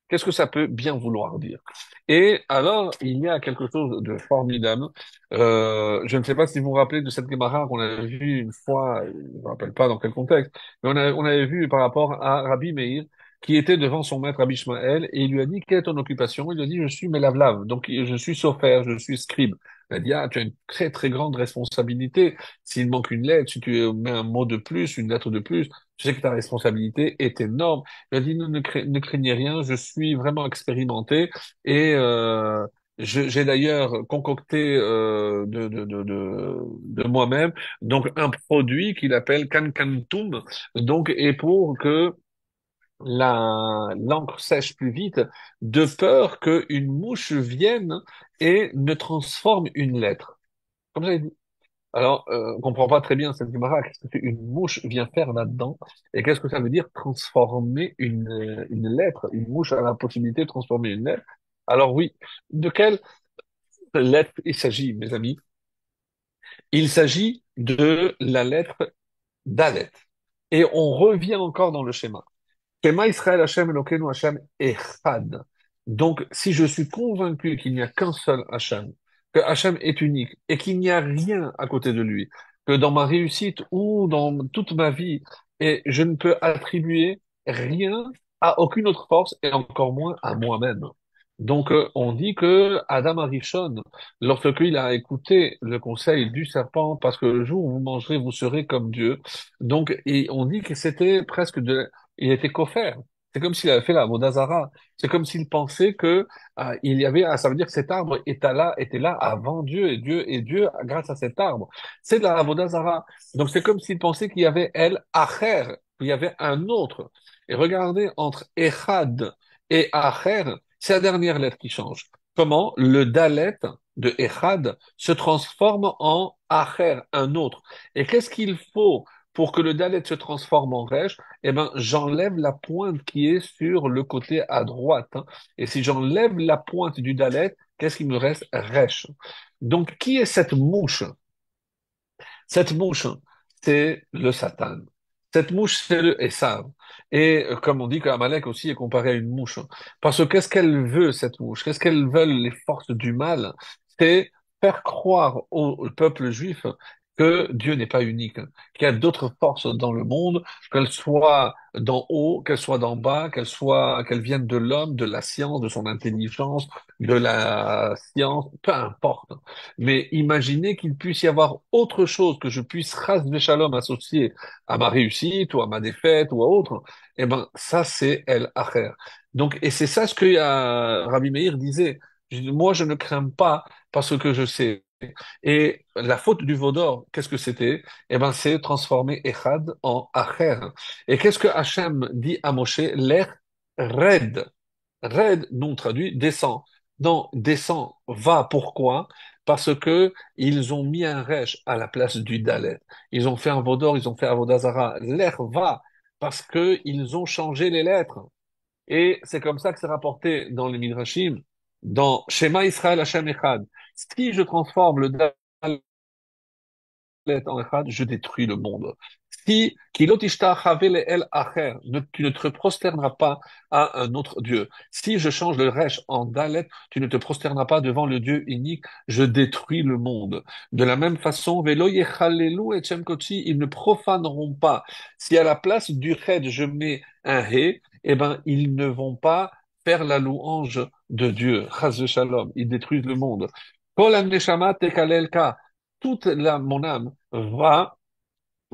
Qu'est-ce que ça peut bien vouloir dire? Et alors, il y a quelque chose de formidable. Je ne sais pas si vous vous rappelez de cette Gemara qu'on avait vue une fois, je ne me rappelle pas dans quel contexte, mais on avait vu par rapport à Rabbi Meir, qui était devant son maître Rabbi Ishmael, et il lui a dit, quelle est ton occupation? Il lui a dit, je suis Melavlav, donc je suis sophère, je suis scribe. Il a dit, ah, tu as une très très grande responsabilité. S'il manque une lettre, si tu mets un mot de plus, une lettre de plus, tu sais que ta responsabilité est énorme. Il a dit, ne craignez rien, je suis vraiment expérimenté et j'ai d'ailleurs concocté de moi-même donc un produit qu'il appelle Cancantum, donc et pour que l'encre sèche plus vite, de peur qu'une mouche vienne et ne transforme une lettre. Comme j'avais dit. Alors, on comprend pas très bien cette Gemara, qu'est-ce que une mouche vient faire là-dedans, et qu'est-ce que ça veut dire transformer une lettre. Une mouche a la possibilité de transformer une lettre. Alors oui, de quelle lettre il s'agit, mes amis? Il s'agit de la lettre Dalet. Et on revient encore dans le schéma. Shema Israël Hashem Elokeinu Hashem Echad. Donc, si je suis convaincu qu'il n'y a qu'un seul Hashem, que Hashem est unique et qu'il n'y a rien à côté de lui, que dans ma réussite ou dans toute ma vie, et je ne peux attribuer rien à aucune autre force et encore moins à moi-même. Donc, on dit que Adam Arishon, lorsqu'il a écouté le conseil du serpent, parce que le jour où vous mangerez, vous serez comme Dieu. Donc, et on dit que c'était presque il était coffert. C'est comme s'il avait fait la Vodazara. C'est comme s'il pensait que il y avait, ça veut dire que cet arbre était là avant Dieu et Dieu grâce à cet arbre. C'est de la Vodazara. Donc c'est comme s'il pensait qu'il y avait El Acher, qu'il y avait un autre. Et regardez entre Echad et Acher, c'est la dernière lettre qui change. Comment le Dalet de Echad se transforme en Acher, un autre. Et qu'est-ce qu'il faut pour que le Dalet se transforme en Resh? Eh ben, j'enlève la pointe qui est sur le côté à droite, hein. Et si j'enlève la pointe du Dalet, qu'est-ce qui me reste? Resh. Donc, qui est cette mouche? Cette mouche, c'est le Satan. Cette mouche, c'est le Esav. Et comme on dit qu'Amalek aussi est comparé à une mouche. Parce que qu'est-ce qu'elle veut, cette mouche? Qu'est-ce qu'elles veulent, les forces du mal? C'est faire croire au peuple juif que Dieu n'est pas unique, qu'il y a d'autres forces dans le monde, qu'elles soient d'en haut, qu'elles soient d'en bas, qu'elles viennent de l'homme, de la science, de son intelligence, de la science, peu importe. Mais imaginez qu'il puisse y avoir autre chose que je puisse ras shalom associer à ma réussite ou à ma défaite ou à autre. Eh ben, ça, c'est El Acher. Donc, et c'est ça ce que Rabbi Meir disait. Moi, je ne crains pas parce que je sais. Et la faute du Vaudor, qu'est-ce que c'était? Eh ben, c'est transformer Echad en Acher. Et qu'est-ce que Hachem dit à Moshe? L'air red. Red, non traduit, descend. Donc, descend, va, pourquoi? Parce que ils ont mis un resh à la place du dalet. Ils ont fait un vaudor, ils ont fait un vodazara. L'air va, parce que ils ont changé les lettres. Et c'est comme ça que c'est rapporté dans les Midrashim, dans Shema Israël Hashem Echad. Si je transforme le dalet en Echad, je détruis le monde. Si tu ne te prosterneras pas à un autre Dieu. Si je change le Resh en Dalet, tu ne te prosterneras pas devant le Dieu unique, je détruis le monde. De la même façon, Velo yechalelu et Shem Kotsi, ils ne profaneront pas. Si à la place du Red, je mets un He, eh ben, ils ne vont pas faire la louange de Dieu. Chas Shalom, ils détruisent le monde. Kol ha-neshama tekalelka, toute mon âme va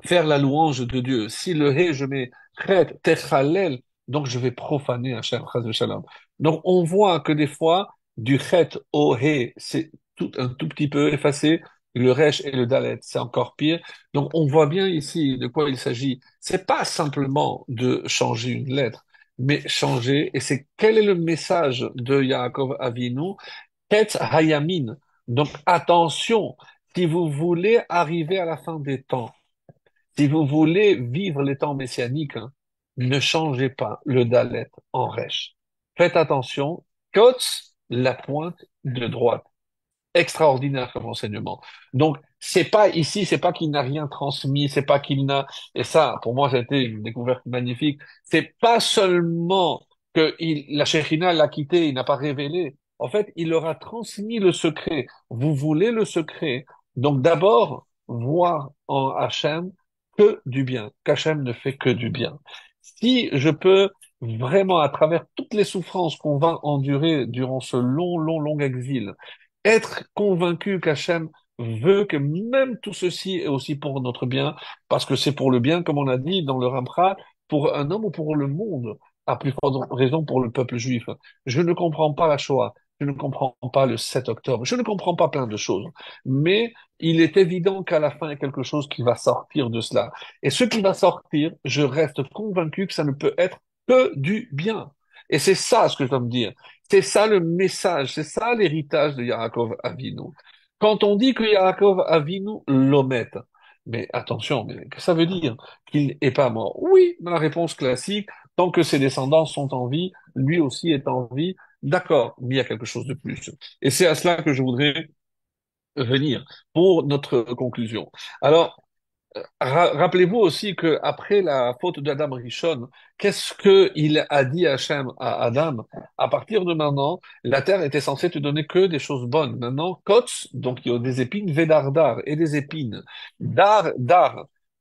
faire la louange de Dieu. Si le hé, je mets chet, techalel, donc je vais profaner Hachem, chas de shalom. Donc on voit que des fois, du chet au hé, c'est un tout petit peu effacé. Le resh et le dalet, c'est encore pire. Donc on voit bien ici de quoi il s'agit. C'est pas simplement de changer une lettre, mais changer. Et c'est quel est le message de Yaakov Avinu? Ketz Hayamin. Donc attention, si vous voulez arriver à la fin des temps, si vous voulez vivre les temps messianiques, hein, ne changez pas le dalet en resh. Faites attention, Kotz, la pointe de droite. Extraordinaire comme enseignement. Donc, c'est pas ici, c'est pas qu'il n'a rien transmis, c'est pas qu'il n'a, et ça, pour moi, c'était une découverte magnifique. C'est pas seulement que la Shekhinah l'a quitté, il n'a pas révélé. En fait, il leur a transmis le secret. Vous voulez le secret. Donc, d'abord, voir en Hachem que du bien, qu'Hachem ne fait que du bien. Si je peux vraiment, à travers toutes les souffrances qu'on va endurer durant ce long exil, être convaincu qu'Hachem veut que même tout ceci est aussi pour notre bien, parce que c'est pour le bien, comme on a dit dans le Ramchal, pour un homme ou pour le monde, à plus forte raison pour le peuple juif. Je ne comprends pas la Shoah, je ne comprends pas le 7 octobre, je ne comprends pas plein de choses, mais il est évident qu'à la fin, il y a quelque chose qui va sortir de cela. Et ce qui va sortir, je reste convaincu que ça ne peut être que du bien. Et c'est ça ce que je dois me dire. C'est ça le message, c'est ça l'héritage de Yaakov Avinu. Quand on dit que Yaakov Avinu l'omet, mais attention, mais que ça veut dire qu'il n'est pas mort? Oui, la réponse classique, tant que ses descendants sont en vie, lui aussi est en vie, d'accord, mais il y a quelque chose de plus. Et c'est à cela que je voudrais venir pour notre conclusion. Alors, rappelez-vous aussi que après la faute d'Adam Rishon, qu'est-ce que il a dit Hachem à Adam? À partir de maintenant, la terre était censée te donner que des choses bonnes. Maintenant, Kotz, donc il y a des épines, Vedardar et des épines. Dar,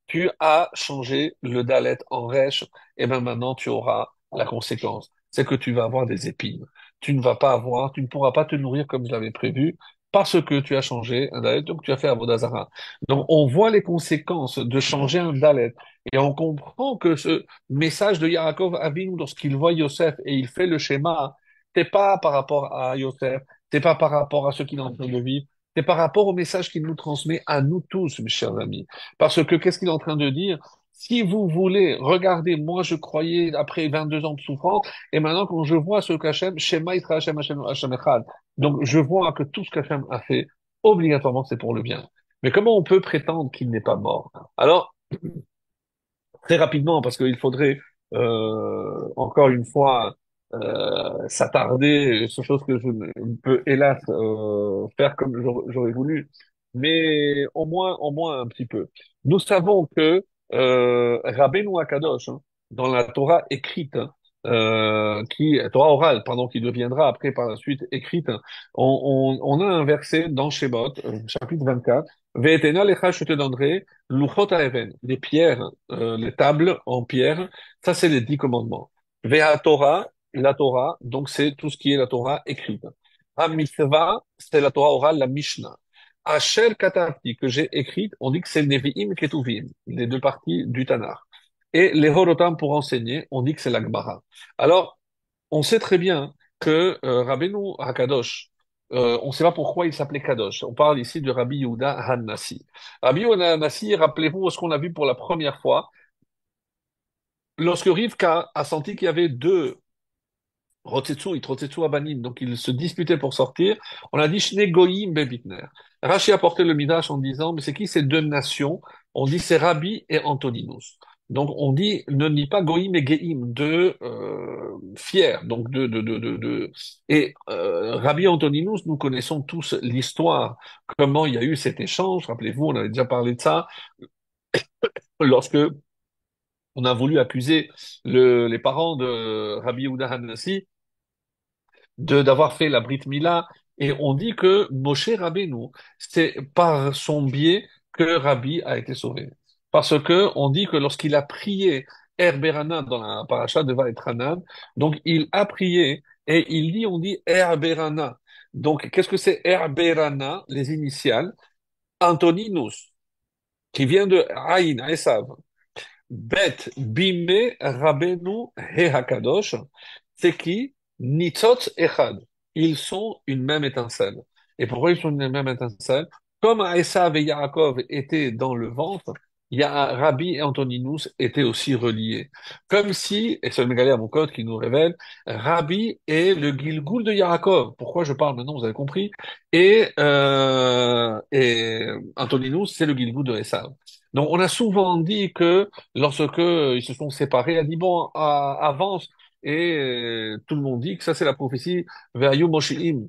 tu as changé le Dalet en Resh, et bien maintenant tu auras la conséquence. C'est que tu vas avoir des épines. Tu ne vas pas avoir, tu ne pourras pas te nourrir comme je l'avais prévu, parce que tu as changé un Dalet, donc tu as fait Avodazara. Donc, on voit les conséquences de changer un dalet. Et on comprend que ce message de Yaakov Avinu, lorsqu'il voit Yosef et il fait le schéma, c'est pas par rapport à Yosef, c'est pas par rapport à ce qu'il est en train de vivre, c'est par rapport au message qu'il nous transmet à nous tous, mes chers amis. Parce que qu'est-ce qu'il est en train de dire? Si vous voulez, regardez, moi je croyais après 22 ans de souffrance, et maintenant quand je vois ce qu'Hachem, Shema Yisrael Hashem Hashem Hashem Echad, donc je vois que tout ce qu'Hachem a fait, obligatoirement c'est pour le bien. Mais comment on peut prétendre qu'il n'est pas mort? Alors, très rapidement, parce qu'il faudrait encore une fois s'attarder sur chose que je ne peux hélas faire comme j'aurais voulu, mais au moins un petit peu. Nous savons que Rabbeinu Akadosh, hein, dans la Torah écrite, hein, Torah orale, pardon, qui deviendra après par la suite écrite, hein, on a un verset dans Shemot, chapitre 24, Ve'etena lecha, je te donnerai Luchot Haeven, les pierres, les tables en pierre, ça c'est les 10 commandements. Veha Torah, la Torah, donc c'est tout ce qui est la Torah écrite. Ha-Mitzvah, c'est la Torah orale, la Mishnah. Asher Katarti, que j'ai écrite, on dit que c'est Nevi'im Ketuvim, les deux parties du Tanakh. Et les Horotam pour enseigner, on dit que c'est la Gemara. Alors, on sait très bien que Rabbeinu Hakadosh, on ne sait pas pourquoi il s'appelait Kadosh. On parle ici de Rabbi Yehuda Han-Nassi. Rabbi Yehuda Han-Nassi, rappelez-vous ce qu'on a vu pour la première fois, lorsque Rivka a senti qu'il y avait deux Rotetsu et Rotetsu Abanim, donc ils se disputaient pour sortir, on a dit Shne Goyim Bebitner. Rashi a porté le Midrash en disant, mais c'est qui ces deux nations? On dit c'est Rabbi et Antoninus. Donc on dit, ne dit pas Goïm et Geim, deux fiers, donc Et Rabbi Antoninus, nous connaissons tous l'histoire, comment il y a eu cet échange, rappelez-vous, on avait déjà parlé de ça, lorsque on a voulu accuser les parents de Rabbi Yehuda Hanassi de d'avoir fait la Brit Mila, et on dit que Moshe Rabbeinu, c'est par son biais que Rabbi a été sauvé. Parce que on dit que lorsqu'il a prié Herberana dans la paracha de Vaetranan, donc il a prié et il dit, on dit Herberana. Donc qu'est-ce que c'est Herberana, les initiales? Antoninus, qui vient de Aïn, Esav. Bet Bime Rabbeinu He Hakadosh, c'est qui? Nitzot Echad. Ils sont une même étincelle. Et pourquoi ils sont une même étincelle? Comme Esav et Yaakov étaient dans le ventre, il y a Rabbi et Antoninus étaient aussi reliés. Comme si, et c'est le Mégalé à mon code qui nous révèle, Rabbi est le Gilgoul de Yaakov. Pourquoi je parle maintenant, vous avez compris? Et Antoninus, c'est le Gilgoul de Esav. Donc, on a souvent dit que lorsque ils se sont séparés, elle a dit bon, avance. Et tout le monde dit que ça c'est la prophétie Ve'ayu Moshiim.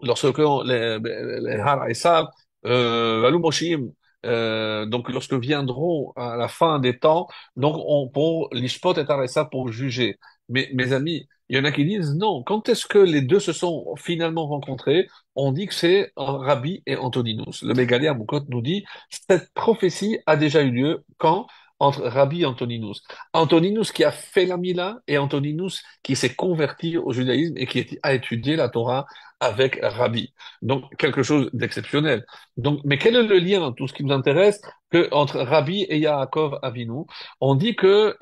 Lorsque les Har Esav, Ve'ayu Moshiim, donc lorsque viendront à la fin des temps, donc pour l'Ishpot et Har Esav pour juger. Mais mes amis, il y en a qui disent non. Quand est-ce que les deux se sont finalement rencontrés? On dit que c'est Rabbi et Antoninus. Le Mégalé à Moukot nous dit cette prophétie a déjà eu lieu quand? entre Rabbi et Antoninus. Antoninus qui a fait la Mila et Antoninus qui s'est converti au judaïsme et qui a étudié la Torah avec Rabbi. Donc, quelque chose d'exceptionnel. Donc, mais quel est le lien, tout ce qui nous intéresse, que entre Rabbi et Yaakov Avinu? On dit que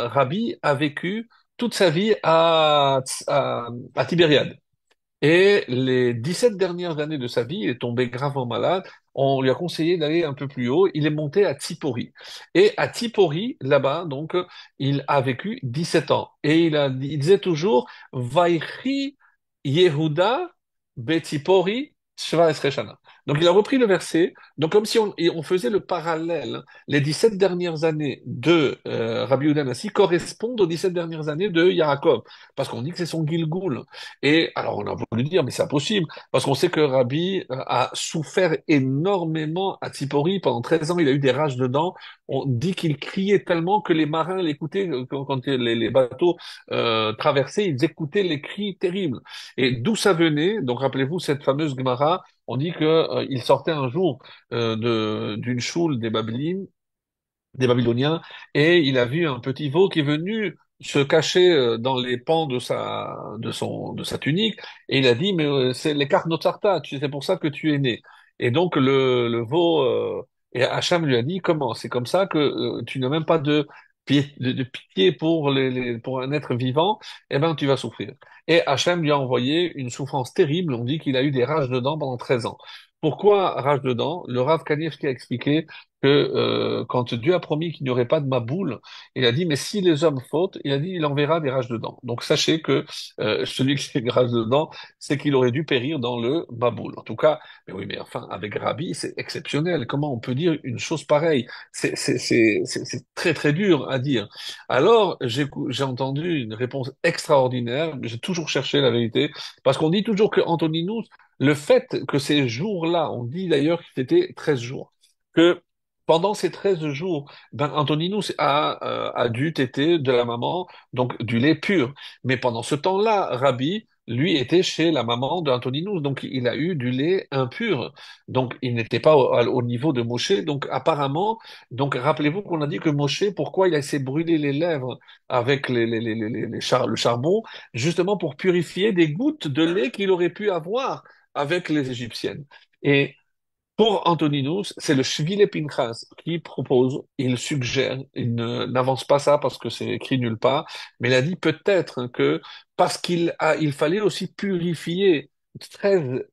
Rabbi a vécu toute sa vie à Tibériade. Et les 17 dernières années de sa vie, il est tombé gravement malade. On lui a conseillé d'aller un peu plus haut. Il est monté à Tsipori. Et à Tsipori, là-bas, donc, il a vécu 17 ans. Et il disait toujours, Vaichi Yehuda Betzipori Shva Esreshana. Donc, il a repris le verset. Donc, comme si on faisait le parallèle, hein. Les 17 dernières années de Rabbi Yehuda Nassi correspondent aux 17 dernières années de Yaakov. Parce qu'on dit que c'est son Gilgoul. Et alors, on a voulu dire, mais c'est impossible, parce qu'on sait que Rabbi a souffert énormément à Tsipori. Pendant 13 ans, il a eu des rages de dents. On dit qu'il criait tellement que les marins l'écoutaient, quand les bateaux traversaient, ils écoutaient les cris terribles. Et d'où ça venait? Donc, rappelez-vous cette fameuse Gemara. On dit que il sortait un jour d'une choule des Babyloniens, et il a vu un petit veau qui est venu se cacher dans les pans de sa tunique, et il a dit, mais c'est l'écart Notsarta, c'est pour ça que tu es né. Et donc le veau, et Hacham lui a dit, comment? C'est comme ça que tu n'as même pas de pitié pour pour un être vivant, eh ben tu vas souffrir. Et Hachem lui a envoyé une souffrance terrible, on dit qu'il a eu des rages de dents pendant 13 ans. Pourquoi rage de dents? Le Rav Kanievski a expliqué que quand Dieu a promis qu'il n'y aurait pas de Maboul, il a dit, mais si les hommes fautent, il a dit, il enverra des rages de dents. Donc sachez que celui qui fait des rages de dents, c'est qu'il aurait dû périr dans le Maboul. En tout cas, mais oui, mais enfin, avec Rabbi, c'est exceptionnel. Comment on peut dire une chose pareille? C'est très très dur à dire. Alors, j'ai entendu une réponse extraordinaire, j'ai toujours cherché la vérité, parce qu'on dit toujours que Antoninus, le fait que ces jours-là, on dit d'ailleurs que c'était 13 jours, que pendant ces 13 jours, ben, Antoninus a dû téter de la maman, donc du lait pur. Mais pendant ce temps-là, Rabbi, lui, était chez la maman d'Antoninus, donc il a eu du lait impur. Donc il n'était pas au niveau de Moshe. Donc apparemment, donc rappelez-vous qu'on a dit que Moshe, pourquoi il a essayé de brûler les lèvres avec le charbon, justement pour purifier des gouttes de lait qu'il aurait pu avoir avec les Égyptiennes. Et pour Antoninus, c'est le Shvile Pinchas qui propose, il suggère, n'avance pas ça parce que c'est écrit nulle part, mais il a dit peut-être que parce il fallait aussi purifier 13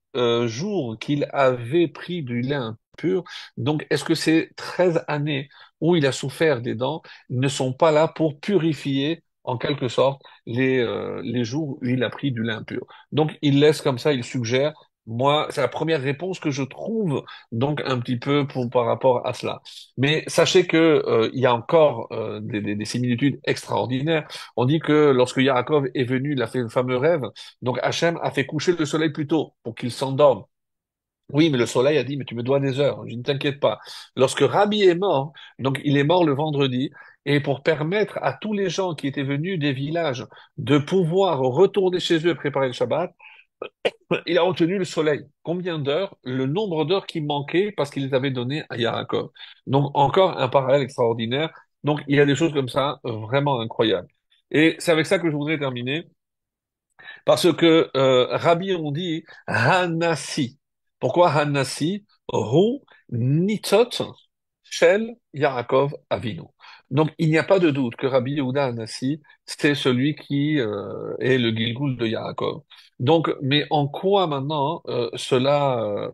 jours qu'il avait pris du lait impur, donc est-ce que ces 13 années où il a souffert des dents ne sont pas là pour purifier en quelque sorte les jours où il a pris du lait impur? Donc il laisse comme ça, il suggère. Moi, c'est la première réponse que je trouve donc un petit peu par rapport à cela. Mais sachez que il y a encore des similitudes extraordinaires. On dit que lorsque Yaakov est venu, il a fait le fameux rêve. Donc Hachem a fait coucher le soleil plus tôt pour qu'il s'endorme. Oui, mais le soleil a dit, mais tu me dois des heures. Je ne t'inquiète pas. Lorsque Rabbi est mort, donc il est mort le vendredi, et pour permettre à tous les gens qui étaient venus des villages de pouvoir retourner chez eux et préparer le Shabbat, il a retenu le soleil. Combien d'heures? Le nombre d'heures qui manquaient parce qu'il les avait données à Yaakov. Donc encore un parallèle extraordinaire. Donc il y a des choses comme ça vraiment incroyables. Et c'est avec ça que je voudrais terminer. Parce que Rabbi on dit Hanassi. Pourquoi Hanassi? Ru Nitzot Shel Yaakov Avinu. Donc il n'y a pas de doute que Rabbi Yehuda Hanassi, c'est celui qui est le Gilgul de Yaakov. Donc, mais en quoi maintenant cela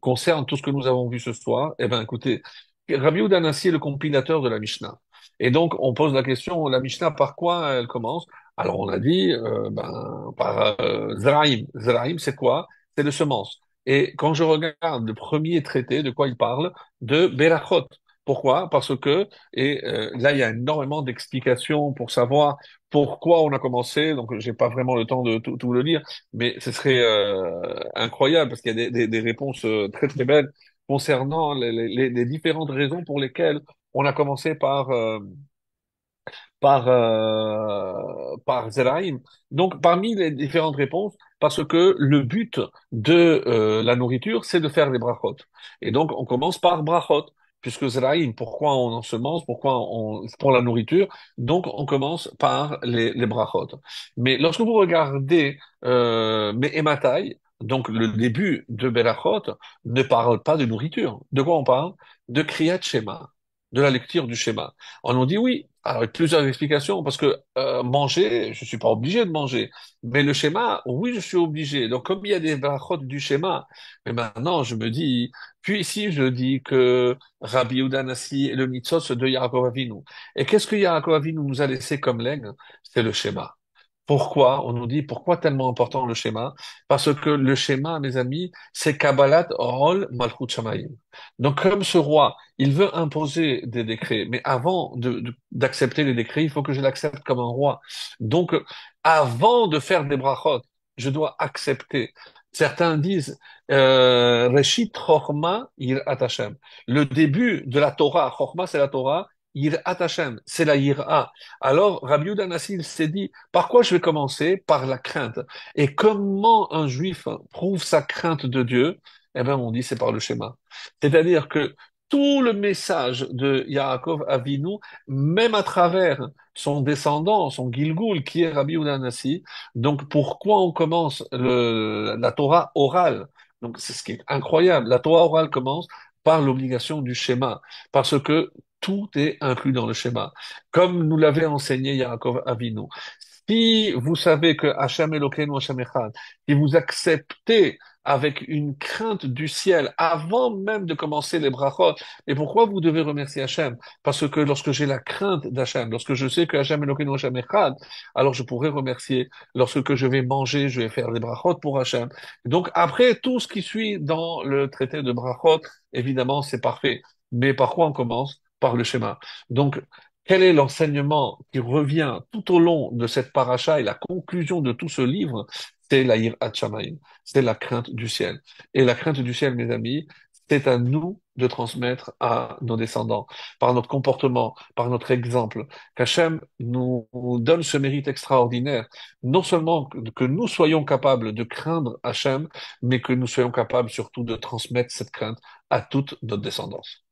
concerne tout ce que nous avons vu ce soir? Eh bien, écoutez, Rabbi Yehuda Hanassi est le compilateur de la Mishnah. Et donc, on pose la question, la Mishnah, par quoi elle commence? Alors on a dit par Zeraim. Zeraim, c'est quoi? C'est le semence. Et quand je regarde le premier traité, de quoi il parle? De Berachot. Pourquoi? Parce que, et là il y a énormément d'explications pour savoir pourquoi on a commencé, donc j'ai pas vraiment le temps de tout le lire, mais ce serait incroyable parce qu'il y a des réponses très très belles concernant les différentes raisons pour lesquelles on a commencé par Zeraim. Donc, parmi les différentes réponses, parce que le but de la nourriture, c'est de faire des brachot. Et donc, on commence par brachot. puisque Zeraïm, pourquoi on ensemence, pourquoi on pour la nourriture, donc on commence par les brachot. Mais lorsque vous regardez Me'ematai, donc le début de Berachot, ne parle pas de nourriture. De quoi on parle? De Kriyat Shema, de la lecture du schéma. On nous dit oui, alors, avec plusieurs explications, parce que manger, je suis pas obligé de manger, mais le schéma, oui, je suis obligé. Donc, comme il y a des brachot du schéma, mais maintenant, je me dis, puis ici, je dis que Rabbi Yehuda Nassi est le mitzvot de Yaakov Avinu. Et qu'est-ce que Yaakov Avinu nous a laissé comme legs? C'est le schéma. Pourquoi? On nous dit pourquoi tellement important le schéma? Parce que le schéma, mes amis, c'est Kabbalat Orol Malchut Shamayim. Donc, comme ce roi, il veut imposer des décrets, mais avant d'accepter les décrets, il faut que je l'accepte comme un roi. Donc, avant de faire des brachot, je dois accepter. Certains disent Reshit Chochma Yirat Hashem. Le début de la Torah, Chochma c'est la Torah, Yirat Hashem, c'est la Yira. Alors, Rabbi Yehuda Nassi s'est dit, par quoi je vais commencer? Par la crainte. Et comment un juif prouve sa crainte de Dieu? Eh bien, on dit c'est par le schéma. C'est-à-dire que tout le message de Yaakov Avinu, même à travers son descendant, son Gilgul, qui est Rabbi Yehuda Nassi, donc pourquoi on commence la Torah orale? Donc c'est ce qui est incroyable. La Torah orale commence par l'obligation du schéma, parce que tout est inclus dans le schéma. Comme nous l'avait enseigné Yaakov Avinu. Si vous savez que Hachem Elokeinu Hachem Echad, si vous acceptez avec une crainte du ciel avant même de commencer les brachot, et pourquoi vous devez remercier Hachem? Parce que lorsque j'ai la crainte d'Hachem, lorsque je sais que Hachem Elokeinu Hachem Echad, alors je pourrai remercier. Lorsque je vais manger, je vais faire des brachot pour Hachem. Donc après, tout ce qui suit dans le traité de brachot, évidemment, c'est parfait. Mais par quoi on commence? Par le schéma. Donc, quel est l'enseignement qui revient tout au long de cette paracha et la conclusion de tout ce livre? C'est la yirat shamayim, c'est la crainte du ciel. Et la crainte du ciel, mes amis, c'est à nous de transmettre à nos descendants, par notre comportement, par notre exemple, qu'Hachem nous donne ce mérite extraordinaire, non seulement que nous soyons capables de craindre Hachem, mais que nous soyons capables surtout de transmettre cette crainte à toute notre descendance.